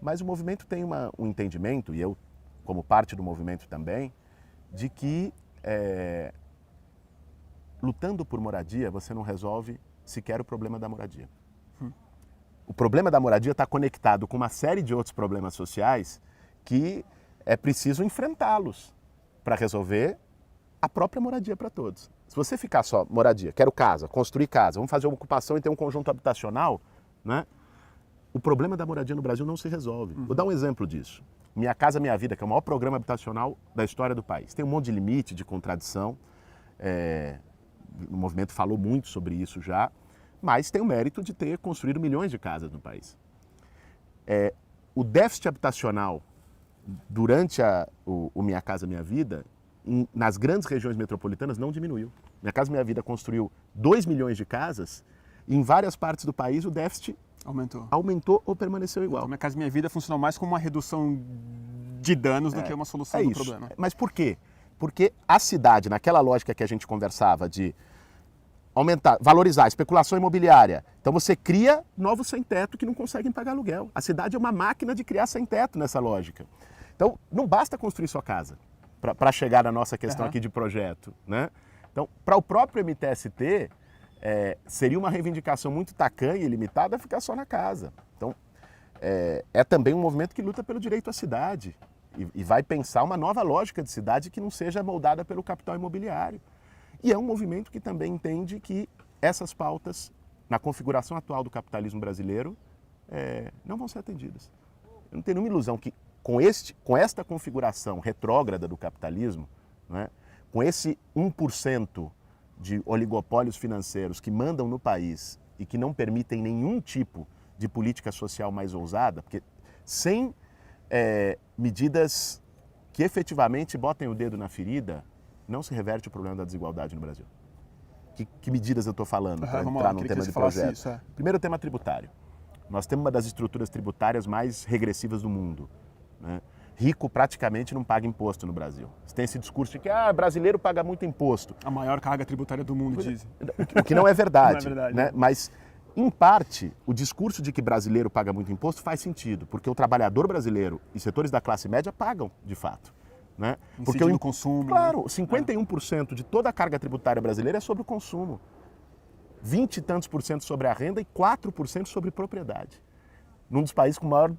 mas o movimento tem um entendimento, e eu como parte do movimento também, de que lutando por moradia, você não resolve sequer o problema da moradia. O problema da moradia está conectado com uma série de outros problemas sociais que é preciso enfrentá-los para resolver a própria moradia para todos. Se você ficar só moradia, quero casa, construir casa, vamos fazer uma ocupação e ter um conjunto habitacional, né? o problema da moradia no Brasil não se resolve. Vou dar um exemplo disso. Minha Casa Minha Vida, que é o maior programa habitacional da história do país. Tem um monte de limite, de contradição. O movimento falou muito sobre isso já, mas tem o mérito de ter construído milhões de casas no país. O déficit habitacional durante o Minha Casa Minha Vida, nas grandes regiões metropolitanas, não diminuiu. Minha Casa Minha Vida construiu 2 milhões de casas e em várias partes do país o déficit aumentou ou permaneceu igual. Então, Minha Casa Minha Vida funcionou mais como uma redução de danos do que uma solução do problema. Mas por quê? Porque a cidade, naquela lógica que a gente conversava de aumentar, valorizar a especulação imobiliária, então você cria novos sem-teto que não conseguem pagar aluguel. A cidade é uma máquina de criar sem-teto nessa lógica. Então, não basta construir sua casa para chegar na nossa questão aqui de projeto, né? Então, para o próprio MTST, seria uma reivindicação muito tacanha e limitada ficar só na casa. Então, é também um movimento que luta pelo direito à cidade e vai pensar uma nova lógica de cidade que não seja moldada pelo capital imobiliário. E é um movimento que também entende que essas pautas, na configuração atual do capitalismo brasileiro, não vão ser atendidas. Eu não tenho nenhuma ilusão que com esta configuração retrógrada do capitalismo, né, com esse 1% de oligopólios financeiros que mandam no país e que não permitem nenhum tipo de política social mais ousada, porque sem medidas que efetivamente botem o dedo na ferida, não se reverte o problema da desigualdade no Brasil. Que medidas eu estou falando para entrar num tema de projeto? Primeiro, o tema tributário. Nós temos uma das estruturas tributárias mais regressivas do mundo, né? Rico praticamente não paga imposto no Brasil. Você tem esse discurso de que brasileiro paga muito imposto. A maior carga tributária do mundo, dizem. O que não é verdade. Não é verdade, né? Mas, em parte, o discurso de que brasileiro paga muito imposto faz sentido, porque o trabalhador brasileiro e setores da classe média pagam, de fato. Né? Porque o consumo. Claro, 51% de toda a carga tributária brasileira é sobre o consumo. 20 e tantos por cento sobre a renda e 4% sobre propriedade. Num dos países com maior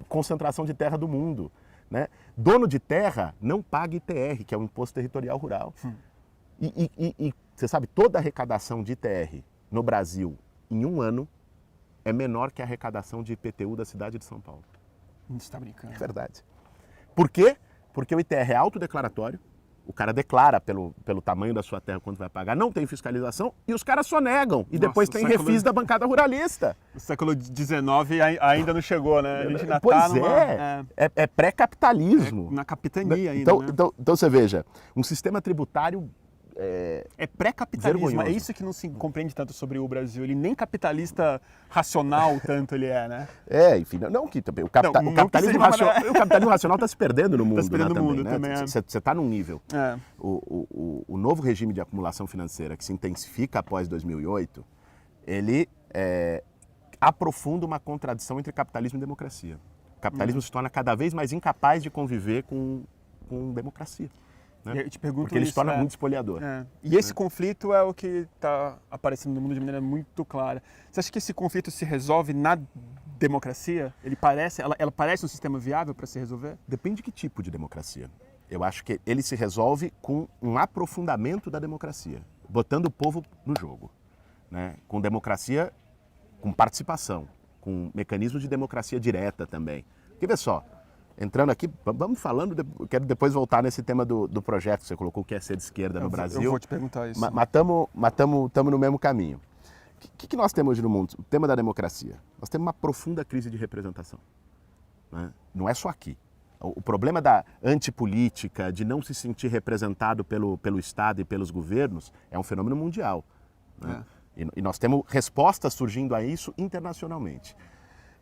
concentração de terra do mundo. Né? Dono de terra não paga ITR, que é o Imposto Territorial Rural. E você sabe, toda a arrecadação de ITR no Brasil, em um ano, é menor que a arrecadação de IPTU da cidade de São Paulo. Você está brincando. É verdade. Por quê? Porque o ITR é autodeclaratório, o cara declara pelo tamanho da sua terra quanto vai pagar, não tem fiscalização e os caras só negam. E depois tem refis da bancada ruralista. O século XIX ainda não chegou, né? A gente ainda pois é pré-capitalismo. Na capitania ainda, então você veja, um sistema tributário é pré-capitalismo, vergonhoso. É isso que não se compreende tanto sobre o Brasil. Ele nem capitalista racional tanto ele é, né? Enfim, não que também. O capitalismo racional está se perdendo no mundo. Está se perdendo no mundo também. Você está num nível. O novo regime de acumulação financeira que se intensifica após 2008, ele aprofunda uma contradição entre capitalismo e democracia. O capitalismo se torna cada vez mais incapaz de conviver com democracia. Né? Eu te pergunto porque ele se torna muito espoliador. E esse conflito é o que está aparecendo no mundo de maneira muito clara. Você acha que esse conflito se resolve na democracia? Ela parece um sistema viável para se resolver? Depende de que tipo de democracia. Eu acho que ele se resolve com um aprofundamento da democracia, botando o povo no jogo. Né? Com democracia, com participação, com mecanismos de democracia direta também. Porque vê só, entrando aqui, vamos falando, eu quero depois voltar nesse tema do projeto que você colocou, que é ser de esquerda no Brasil. Eu vou te perguntar isso. Mas estamos no mesmo caminho. O que nós temos hoje no mundo? O tema da democracia. Nós temos uma profunda crise de representação. Né? Não é só aqui. O problema da antipolítica, de não se sentir representado pelo Estado e pelos governos, é um fenômeno mundial. Né? E nós temos respostas surgindo a isso internacionalmente.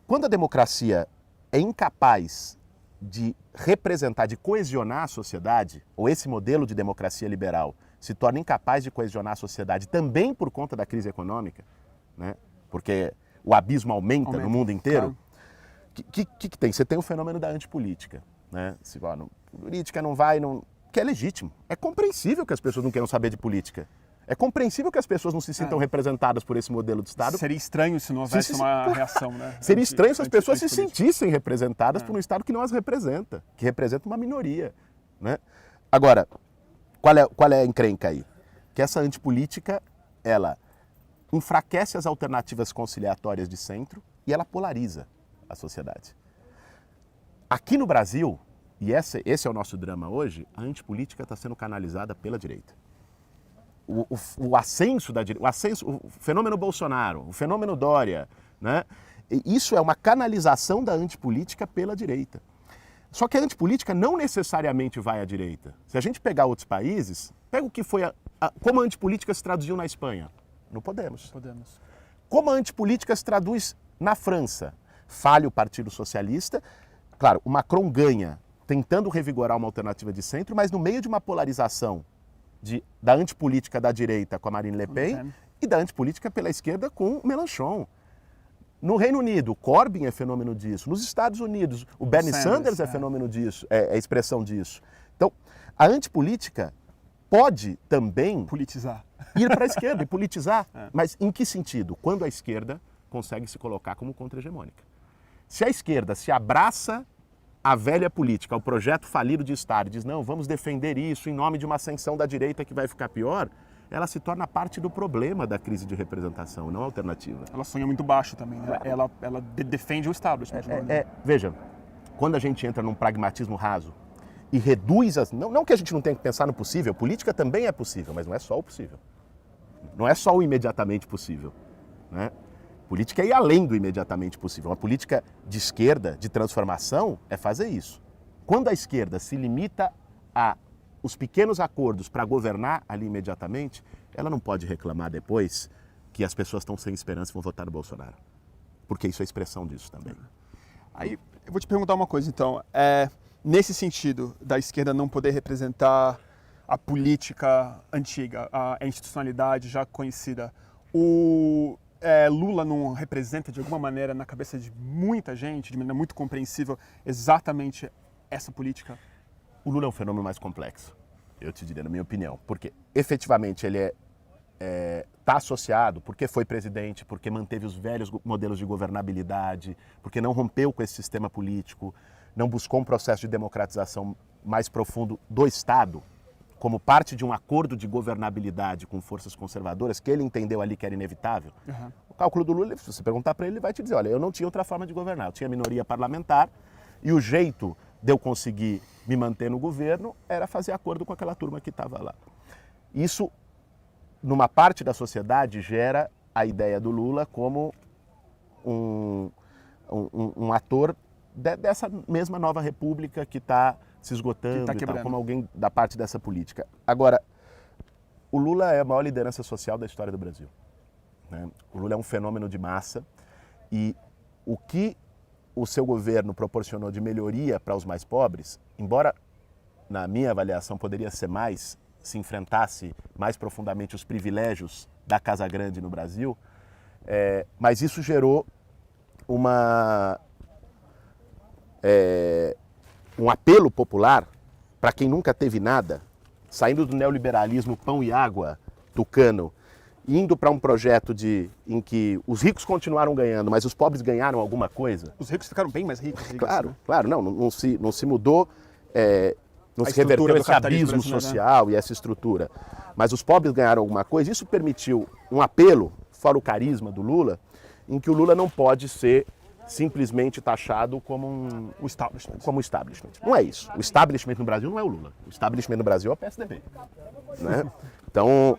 Quando a democracia é incapaz de representar, de coesionar a sociedade, ou esse modelo de democracia liberal se torna incapaz de coesionar a sociedade também por conta da crise econômica, né? Porque o abismo aumenta no mundo inteiro, claro. Que tem? Você tem o fenômeno da antipolítica, né? Se política não vai, que é legítimo. É compreensível que as pessoas não queiram saber de política. É compreensível que as pessoas não se sintam representadas por esse modelo de Estado. Seria estranho se não houvesse uma reação, né? Seria estranho se as pessoas se sentissem representadas por um Estado que não as representa, que representa uma minoria. Né? Agora, qual é a encrenca aí? Que essa antipolítica, ela enfraquece as alternativas conciliatórias de centro e ela polariza. a sociedade. Aqui no Brasil, e esse é o nosso drama hoje, a antipolítica está sendo canalizada pela direita. O ascenso da direita, o fenômeno Bolsonaro, o fenômeno Dória, né? Isso é uma canalização da antipolítica pela direita. Só que a antipolítica não necessariamente vai à direita. Se a gente pegar outros países, pega o que foi como a antipolítica se traduziu na Espanha. No Podemos. Como a antipolítica se traduz na França. Falha o Partido Socialista. Claro, o Macron ganha tentando revigorar uma alternativa de centro, mas no meio de uma polarização da antipolítica da direita com a Marine Le Pen e da antipolítica pela esquerda com o Mélenchon. No Reino Unido, o Corbyn é fenômeno disso. Nos Estados Unidos, o Bernie Sanders é fenômeno disso, é expressão disso. Então, a antipolítica pode também ir para a esquerda e politizar. Mas em que sentido? Quando a esquerda consegue se colocar como contra-hegemônica. Se a esquerda se abraça à velha política, ao projeto falido de Estado, e diz, não, vamos defender isso em nome de uma ascensão da direita que vai ficar pior, ela se torna parte do problema da crise de representação, não a alternativa. Ela sonha muito baixo também, né? Ela defende o establishment. Veja, quando a gente entra num pragmatismo raso e reduz não que a gente não tenha que pensar no possível, política também é possível, mas não é só o possível. Não é só o imediatamente possível, né? Política é ir além do imediatamente possível. Uma política de esquerda, de transformação, é fazer isso. Quando a esquerda se limita a os pequenos acordos para governar ali imediatamente, ela não pode reclamar depois que as pessoas estão sem esperança e vão votar no Bolsonaro. Porque isso é expressão disso também. Aí, eu vou te perguntar uma coisa, então. Nesse sentido da esquerda não poder representar a política antiga, a institucionalidade já conhecida, o Lula não representa de alguma maneira na cabeça de muita gente, de maneira muito compreensível, exatamente essa política? O Lula é um fenômeno mais complexo, eu te diria, na minha opinião, porque efetivamente ele está associado, porque foi presidente, porque manteve os velhos modelos de governabilidade, porque não rompeu com esse sistema político, não buscou um processo de democratização mais profundo do Estado, como parte de um acordo de governabilidade com forças conservadoras, que ele entendeu ali que era inevitável. Uhum. O cálculo do Lula, se você perguntar para ele, ele vai te dizer, olha, eu não tinha outra forma de governar, eu tinha minoria parlamentar e o jeito de eu conseguir me manter no governo era fazer acordo com aquela turma que estava lá. Isso, numa parte da sociedade, gera a ideia do Lula como um ator dessa mesma nova república que está se esgotando, e tal, como alguém da parte dessa política. Agora, o Lula é a maior liderança social da história do Brasil, né? O Lula é um fenômeno de massa e o que o seu governo proporcionou de melhoria para os mais pobres, embora, na minha avaliação, poderia ser mais, se enfrentasse mais profundamente os privilégios da Casa Grande no Brasil, mas isso gerou um apelo popular para quem nunca teve nada, saindo do neoliberalismo pão e água tucano, indo para um projeto em que os ricos continuaram ganhando, mas os pobres ganharam alguma coisa. Os ricos ficaram bem mais ricos. Claro, claro, não se mudou, não se reverteu esse abismo social, né? E essa estrutura. Mas os pobres ganharam alguma coisa, isso permitiu um apelo, fora o carisma do Lula, em que o Lula não pode ser simplesmente taxado como o establishment. Como establishment. Não é isso. O establishment no Brasil não é o Lula. O establishment no Brasil é o PSDB. Né? Então...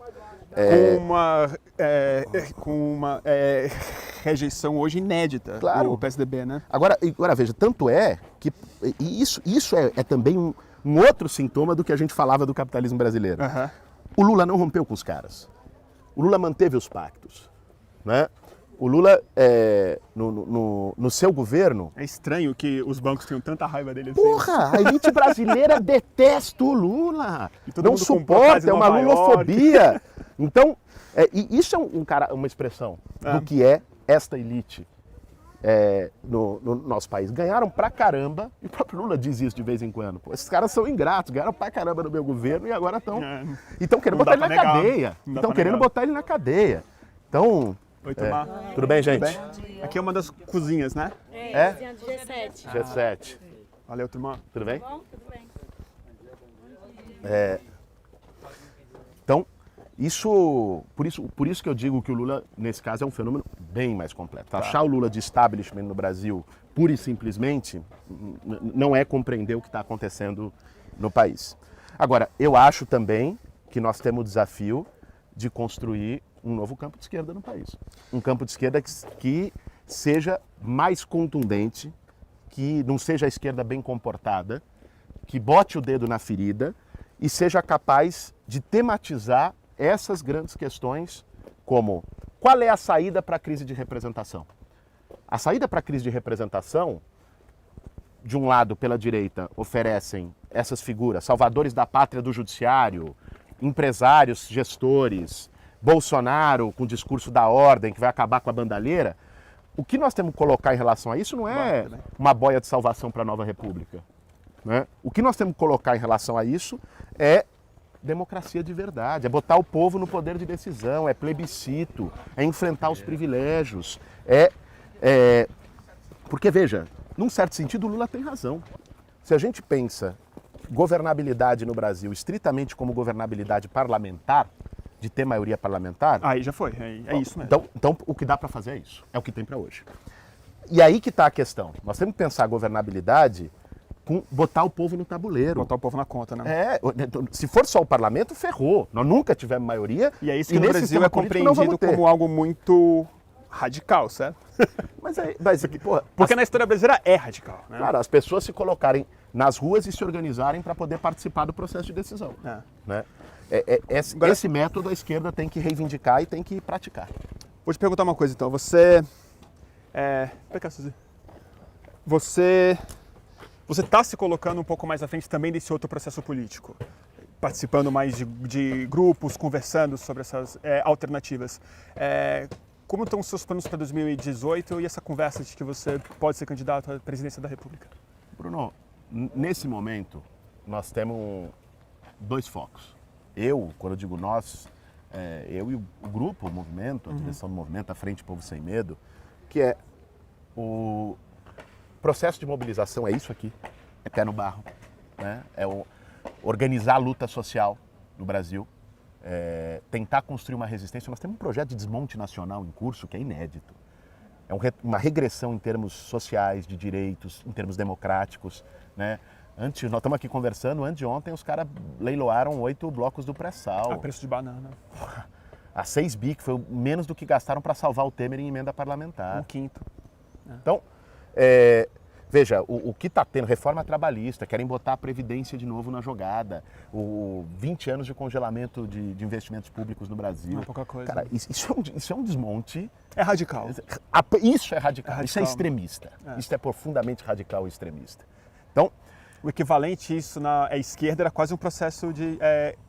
Com uma rejeição hoje inédita do PSDB, né? Agora veja, tanto é que isso é também um outro sintoma do que a gente falava do capitalismo brasileiro. Uhum. O Lula não rompeu com os caras. O Lula manteve os pactos, né? O Lula, no seu governo... É estranho que os bancos tenham tanta raiva dele assim. Porra, a elite brasileira detesta o Lula. Não suporta, é uma lulofobia. Então, isso é uma expressão do que é esta elite no nosso país. Ganharam pra caramba, e o próprio Lula diz isso de vez em quando. Pô, esses caras são ingratos, ganharam pra caramba no meu governo e agora estão querendo botar ele na cadeia. Estão querendo botar ele na cadeia. Então... Oi, Tomar. Tudo bem, gente? Tudo bem? Aqui é uma das cozinhas, né? Cozinha do G7. G7. Valeu, Tomar. Tudo bem? Tudo bem? Então, Por isso que eu digo que o Lula, nesse caso, é um fenômeno bem mais completo. Achar o Lula de establishment no Brasil, pura e simplesmente, não é compreender o que está acontecendo no país. Agora, eu acho também que nós temos o desafio de construir um novo campo de esquerda no país. Um campo de esquerda que seja mais contundente, que não seja a esquerda bem comportada, que bote o dedo na ferida e seja capaz de tematizar essas grandes questões, como qual é a saída para a crise de representação? A saída para a crise de representação, de um lado, pela direita, oferecem essas figuras, salvadores da pátria do judiciário, empresários, gestores, Bolsonaro com o discurso da ordem, que vai acabar com a bandalheira. O que nós temos que colocar em relação a isso não é uma boia de salvação para a nova república. Né? O que nós temos que colocar em relação a isso é democracia de verdade, é botar o povo no poder de decisão, é plebiscito, é enfrentar os privilégios, Porque, veja, num certo sentido o Lula tem razão. Se a gente pensa governabilidade no Brasil estritamente como governabilidade parlamentar, de ter maioria parlamentar... Aí já foi, é isso mesmo. Então o que dá para fazer é isso, é o que tem para hoje. E aí que está a questão, nós temos que pensar a governabilidade com botar o povo no tabuleiro. Botar o povo na conta, né? Se for só o parlamento, ferrou. Nós nunca tivemos maioria. E é isso que no Brasil é compreendido como algo muito radical, certo? Porque na história brasileira é radical, né? Claro, as pessoas se colocarem nas ruas e se organizarem para poder participar do processo de decisão. Né? Esse método a esquerda tem que reivindicar e tem que praticar. Vou te perguntar uma coisa então. Você está se colocando um pouco mais à frente também desse outro processo político, participando mais de grupos, conversando sobre essas alternativas. Como estão os seus planos para 2018 e essa conversa de que você pode ser candidato à presidência da República? Bruno, nesse momento, nós temos dois focos. Quando eu digo nós, eu e o grupo, o movimento, a direção do movimento, a Frente Povo Sem Medo, que é o processo de mobilização, é isso aqui, é pé no barro, né? Organizar a luta social no Brasil, tentar construir uma resistência. Nós temos um projeto de desmonte nacional em curso que é inédito. É uma regressão em termos sociais, de direitos, em termos democráticos, né? Nós estamos aqui conversando, antes de ontem os caras leiloaram 8 blocos do pré-sal. A preço de banana. A 6 bi, que foi menos do que gastaram para salvar o Temer em emenda parlamentar. 1/5. Então, veja, o que está tendo, reforma trabalhista, querem botar a Previdência de novo na jogada, 20 anos de congelamento de investimentos públicos no Brasil. Não é pouca coisa. Cara, isso é um desmonte. É radical. Isso é radical, isso é extremista. Isso é profundamente radical e extremista. Então, o equivalente a isso na esquerda era quase um processo de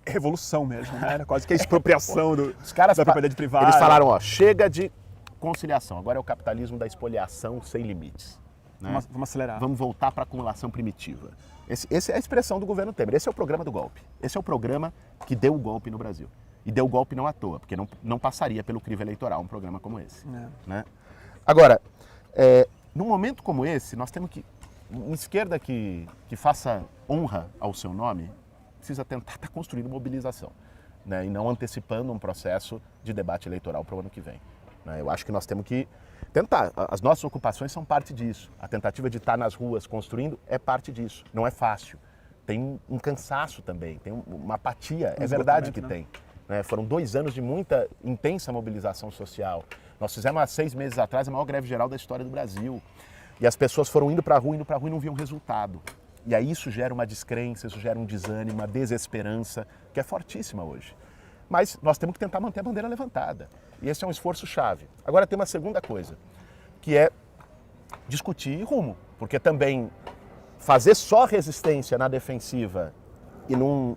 revolução mesmo, né? Era quase que a expropriação os caras da propriedade privada. Eles falaram, chega de conciliação, agora é o capitalismo da espoliação sem limites. Né? Vamos acelerar. Vamos voltar para a acumulação primitiva. Essa é a expressão do governo Temer, esse é o programa do golpe. Esse é o programa que deu o golpe no Brasil. E deu o golpe não à toa, porque não passaria pelo crivo eleitoral um programa como esse. Né? Agora, num momento como esse, nós temos que... Uma esquerda que faça honra ao seu nome precisa tentar estar construindo mobilização, né? E não antecipando um processo de debate eleitoral para o ano que vem. Né? Eu acho que nós temos que tentar. As nossas ocupações são parte disso. A tentativa de estar nas ruas construindo é parte disso. Não é fácil. Tem um cansaço também, tem uma apatia. É verdade que tem. Né? Foram 2 anos de muita intensa mobilização social. Nós fizemos há 6 meses atrás a maior greve geral da história do Brasil. E as pessoas foram indo para a rua e não viam resultado. E aí isso gera uma descrença, isso gera um desânimo, uma desesperança, que é fortíssima hoje. Mas nós temos que tentar manter a bandeira levantada. E esse é um esforço chave. Agora tem uma segunda coisa, que é discutir rumo. Porque também fazer só resistência na defensiva e não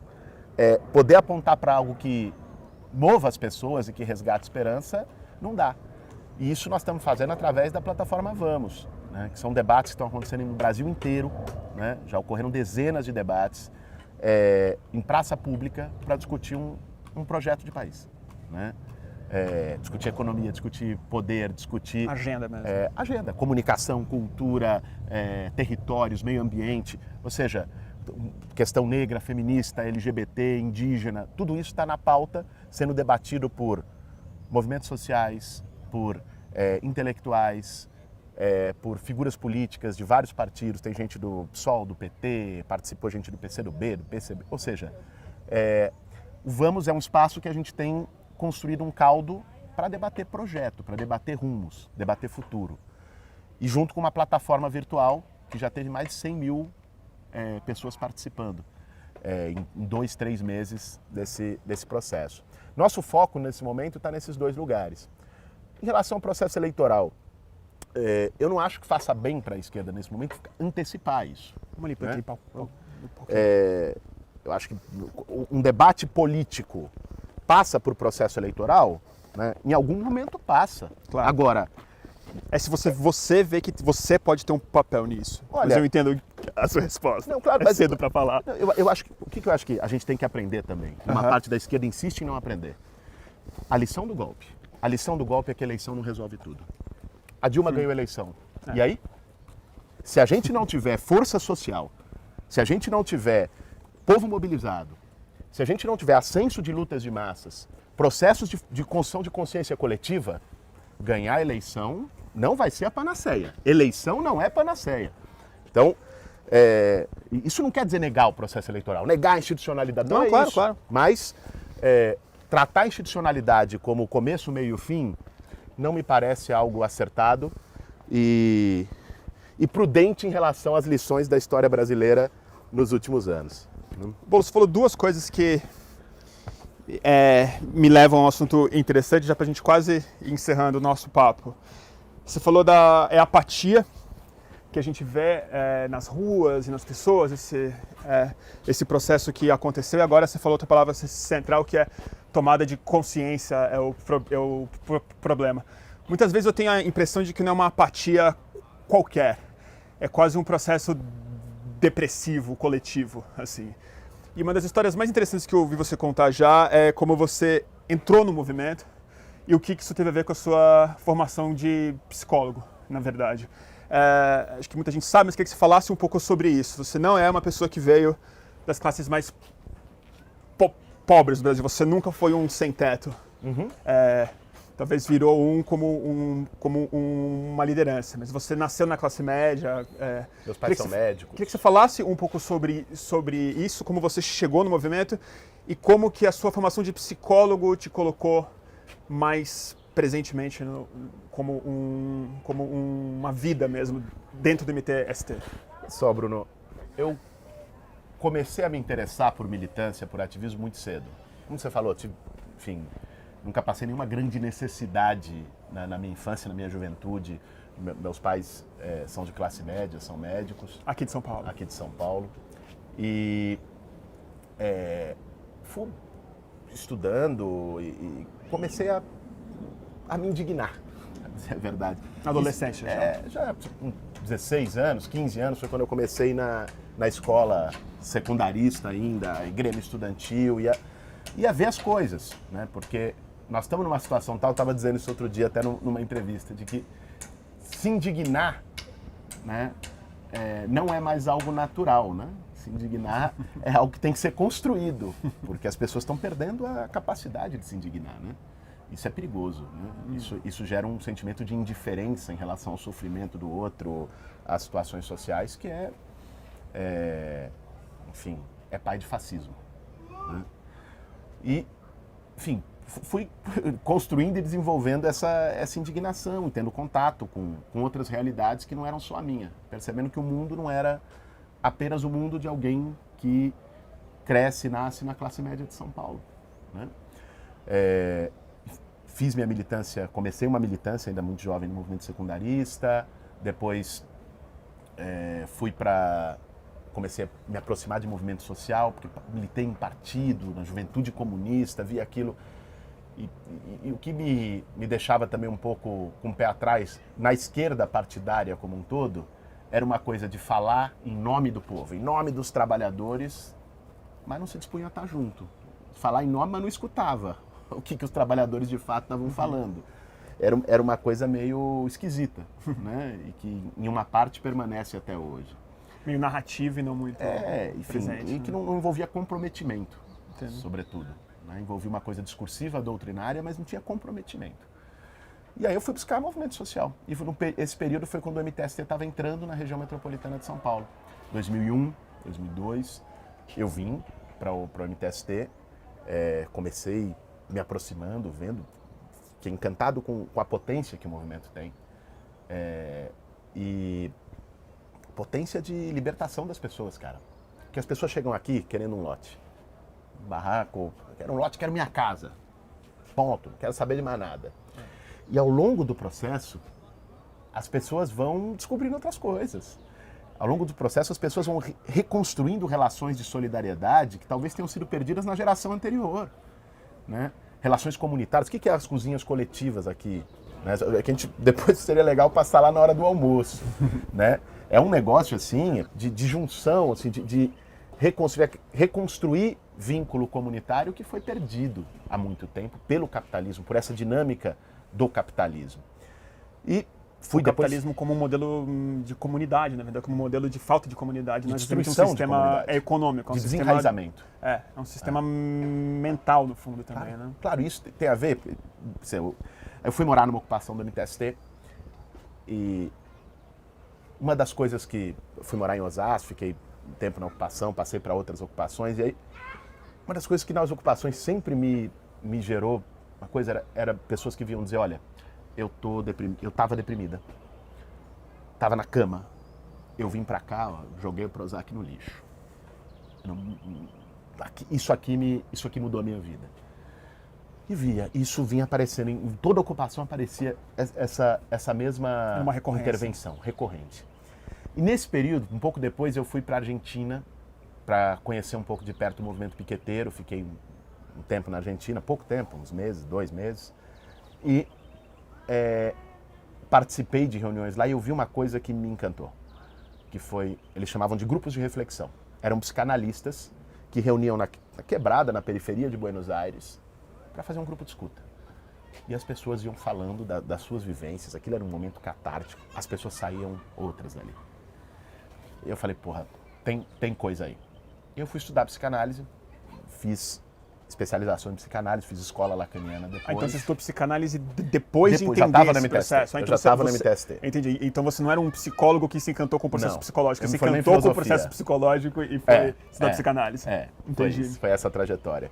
poder apontar para algo que mova as pessoas e que resgate esperança, não dá. E isso nós estamos fazendo através da plataforma Vamos. Né, que são debates que estão acontecendo no Brasil inteiro, né, já ocorreram dezenas de debates em praça pública para discutir um projeto de país. Né? Discutir economia, discutir poder, discutir... Agenda mesmo. Agenda, comunicação, cultura, territórios, meio ambiente. Ou seja, questão negra, feminista, LGBT, indígena, tudo isso está na pauta, sendo debatido por movimentos sociais, por intelectuais, por figuras políticas de vários partidos. Tem gente do PSOL, do PT, participou gente do PCdoB, do PCB. Ou seja, o Vamos é um espaço que a gente tem construído um caldo para debater projeto, para debater rumos, debater futuro. E junto com uma plataforma virtual que já teve mais de 100 mil pessoas participando em 2, 3 meses desse processo. Nosso foco nesse momento está nesses dois lugares. Em relação ao processo eleitoral, eu não acho que faça bem para a esquerda nesse momento antecipar isso. Vamos ali, Né? um Eu acho que um debate político passa por processo eleitoral, né? Em algum momento passa. Claro. Agora, se você vê que você pode ter um papel nisso. Olha, mas eu entendo a sua resposta. Não, claro, é mas cedo para falar. eu acho que o que eu acho que a gente tem que aprender também. Uma parte da esquerda insiste em não aprender. A lição do golpe. A lição do golpe é que a eleição não resolve tudo. A Dilma ganhou a eleição. E aí? Se a gente não tiver força social, se a gente não tiver povo mobilizado, se a gente não tiver ascenso de lutas de massas, processos de construção de consciência coletiva, ganhar a eleição não vai ser a panaceia. Eleição não é panaceia. Então, isso não quer dizer negar o processo eleitoral, negar a institucionalidade, não é claro, isso. claro. Mas tratar a institucionalidade como começo, meio e fim não me parece algo acertado e prudente em relação às lições da história brasileira nos últimos anos. Bolo, você falou duas coisas que me levam a um assunto interessante, já para a gente quase ir encerrando o nosso papo. Você falou da apatia que a gente vê nas ruas e nas pessoas, esse processo que aconteceu, e agora você falou outra palavra central, que é tomada de consciência, é o problema. Muitas vezes eu tenho a impressão de que não é uma apatia qualquer, é quase um processo depressivo, coletivo, assim. E uma das histórias mais interessantes que eu ouvi você contar já é como você entrou no movimento e o que isso teve a ver com a sua formação de psicólogo, na verdade. Acho que muita gente sabe, mas queria que você falasse um pouco sobre isso. Você não é uma pessoa que veio das classes mais pobres do Brasil, você nunca foi um sem-teto. Uhum. Talvez virou como uma liderança, mas você nasceu na classe média. Meus pais são médicos. Queria que você falasse um pouco sobre isso, como você chegou no movimento e como que a sua formação de psicólogo te colocou mais presentemente como uma vida mesmo dentro do MTST. Só, Bruno, eu comecei a me interessar por militância, por ativismo muito cedo. Como você falou, enfim, nunca passei nenhuma grande necessidade na minha infância, na minha juventude. Meus pais são de classe média, são médicos. Aqui de São Paulo. Aqui de São Paulo. E fui estudando e comecei a me indignar, pra dizer a verdade. Na adolescência já com 16 anos, 15 anos, foi quando eu comecei na escola secundarista ainda, Grêmio Estudantil, ia ver as coisas, né? Porque nós estamos numa situação tal, eu estava dizendo isso outro dia até numa entrevista, de que se indignar, né, não é mais algo natural, né? Se indignar é algo que tem que ser construído, porque as pessoas estão perdendo a capacidade de se indignar, né? Isso é perigoso, né? Isso gera um sentimento de indiferença em relação ao sofrimento do outro, às situações sociais, que enfim, é pai de fascismo, né? E, enfim, fui construindo e desenvolvendo essa indignação, tendo contato com outras realidades que não eram só a minha, percebendo que o mundo não era apenas o mundo de alguém que cresce e nasce na classe média de São Paulo, né? Fiz minha militância, comecei uma militância ainda muito jovem no movimento secundarista, depois comecei a me aproximar de movimento social, porque militei em partido, na juventude comunista, vi aquilo. E o que me deixava também um pouco com o pé atrás, na esquerda partidária como um todo, era uma coisa de falar em nome do povo, em nome dos trabalhadores, mas não se dispunha a estar junto. Falar em nome, mas não escutava o que os trabalhadores de fato estavam falando. Era uma coisa meio esquisita, né? E que em uma parte permanece até hoje. Meio narrativo e não muito enfim, presente. e que não envolvia comprometimento, Entendo. sobretudo. Né? Envolvia uma coisa discursiva, doutrinária, mas não tinha comprometimento. E aí eu fui buscar movimento social. E esse período foi quando o MTST estava entrando na região metropolitana de São Paulo. 2001, 2002, eu vim para o MTST, comecei me aproximando, vendo, fiquei encantado com a potência que o movimento tem. E potência de libertação das pessoas, cara. Porque as pessoas chegam aqui querendo um lote. Um barraco, quero um lote, quero minha casa. Ponto, não quero saber de mais nada. E ao longo do processo, as pessoas vão descobrindo outras coisas. Ao longo do processo, as pessoas vão reconstruindo relações de solidariedade que talvez tenham sido perdidas na geração anterior. Né? Relações comunitárias. O que é as cozinhas coletivas aqui? Né? Que a gente, depois seria legal passar lá na hora do almoço. Né? É um negócio assim, de junção, assim, de reconstruir vínculo comunitário que foi perdido há muito tempo pelo capitalismo, por essa dinâmica do capitalismo. E fui o capitalismo como um modelo de comunidade, na verdade, como um modelo de falta de comunidade, não é simplesmente um sistema econômico, é um de desenraizamento. É um sistema mental, no fundo, também, Claro, né? claro, isso tem a ver. Eu fui morar numa ocupação do MTST e uma das coisas que eu fui morar em Osasco, fiquei um tempo na ocupação, passei para outras ocupações, e aí uma das coisas que nas ocupações sempre me gerou uma coisa era pessoas que vinham dizer, olha, eu estava deprimida, estava na cama, eu vim para cá, ó, joguei o Prozac no lixo. Isso aqui mudou a minha vida. E isso vinha aparecendo, em toda ocupação aparecia essa mesma intervenção recorrente. E nesse período, um pouco depois, eu fui para a Argentina para conhecer um pouco de perto o movimento piqueteiro. Fiquei um tempo na Argentina, pouco tempo, uns meses, 2 meses. E participei de reuniões lá e eu vi uma coisa que me encantou. Que foi, eles chamavam de grupos de reflexão. Eram psicanalistas que reuniam na quebrada, na periferia de Buenos Aires, para fazer um grupo de escuta. E as pessoas iam falando das suas vivências, aquilo era um momento catártico, as pessoas saíam outras dali. E eu falei, porra, tem coisa aí. Eu fui estudar psicanálise, fiz especialização em psicanálise, fiz escola lacaniana depois. Então você estudou psicanálise depois de entender já estava esse processo? Eu já estava no MTST. Entendi. Então você não era um psicólogo que se encantou com o processo psicológico, você se formei em encantou com o filosofia. processo psicológico e foi estudar psicanálise. Entendi. Foi essa trajetória.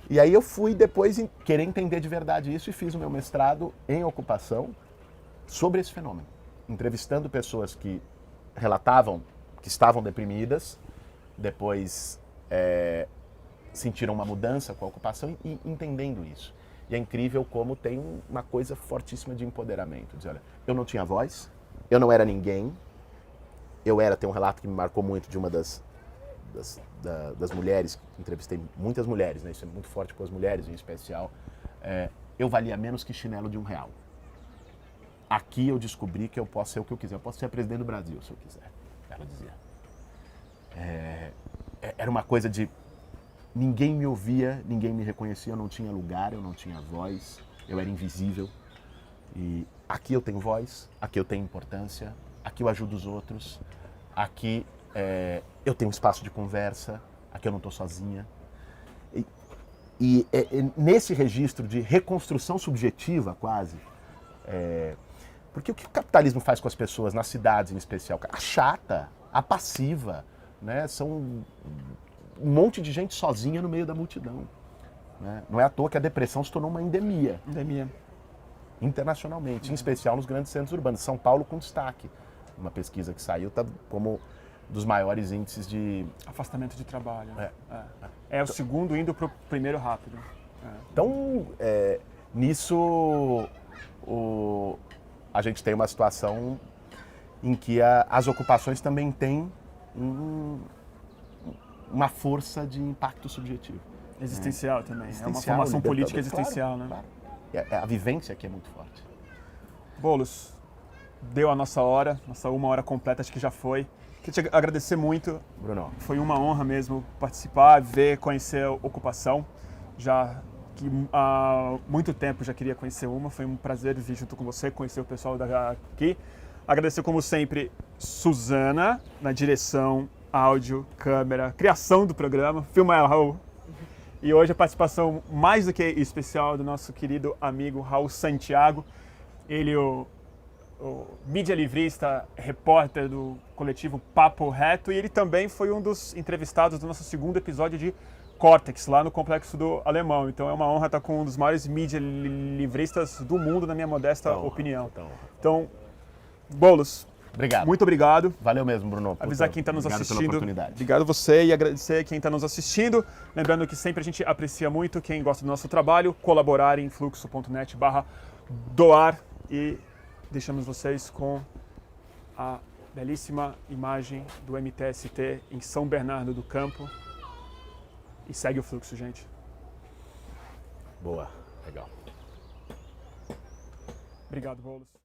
E aí eu fui depois querer entender de verdade isso e fiz o meu mestrado em ocupação sobre esse fenômeno, entrevistando pessoas que relatavam que estavam deprimidas, depois sentiram uma mudança com a ocupação e entendendo isso. E é incrível como tem uma coisa fortíssima de empoderamento. Dizer, olha, eu não tinha voz, eu não era ninguém, tem um relato que me marcou muito de uma das mulheres, entrevistei muitas mulheres, né? Isso é muito forte com as mulheres em especial. Eu valia menos que chinelo de R$1. Aqui eu descobri que eu posso ser o que eu quiser, eu posso ser a presidente do Brasil se eu quiser, ela dizia. Era uma coisa de ninguém me ouvia, ninguém me reconhecia, eu não tinha lugar, eu não tinha voz, eu era invisível. E aqui eu tenho voz, aqui eu tenho importância, aqui eu ajudo os outros, aqui eu tenho um espaço de conversa, aqui eu não estou sozinha. E nesse registro de reconstrução subjetiva, quase, porque o que o capitalismo faz com as pessoas, nas cidades em especial? A chata, a passiva, né? São um monte de gente sozinha no meio da multidão. Né? Não é à toa que a depressão se tornou uma endemia. Internacionalmente, em especial nos grandes centros urbanos. São Paulo com destaque. Uma pesquisa que saiu está como dos maiores índices de afastamento de trabalho. É o segundo indo para o primeiro rápido. Então, nisso a gente tem uma situação em que as ocupações também têm uma força de impacto subjetivo. Existencial também. É uma formação política existencial, claro, né? Claro. A vivência aqui é muito forte. Boulos, deu a nossa hora, nossa 1 hora completa, acho que já foi. Queria te agradecer muito. Bruno. Foi uma honra mesmo participar, conhecer a ocupação. Já que há muito tempo já queria conhecer uma, foi um prazer vir junto com você, conhecer o pessoal daqui. Agradecer, como sempre, Suzana, na direção, áudio, câmera, criação do programa, Filma ela, Raul. E hoje a participação mais do que especial do nosso querido amigo Raul Santiago. Ele, o mídia livrista, repórter do coletivo Papo Reto, e ele também foi um dos entrevistados do nosso segundo episódio de Cortex, lá no Complexo do Alemão. Então é uma honra estar com um dos maiores mídia livristas do mundo, na minha modesta opinião. Então, Boulos, Obrigado. muito obrigado. Valeu mesmo, Bruno. Avisar quem está nos Obrigado assistindo. pela oportunidade. Obrigado a você e agradecer quem está nos assistindo. Lembrando que sempre a gente aprecia muito quem gosta do nosso trabalho, colaborar em fluxo.net/doar, e deixamos vocês com a belíssima imagem do MTST em São Bernardo do Campo. E segue o fluxo, gente. Boa, legal. Obrigado, Boulos.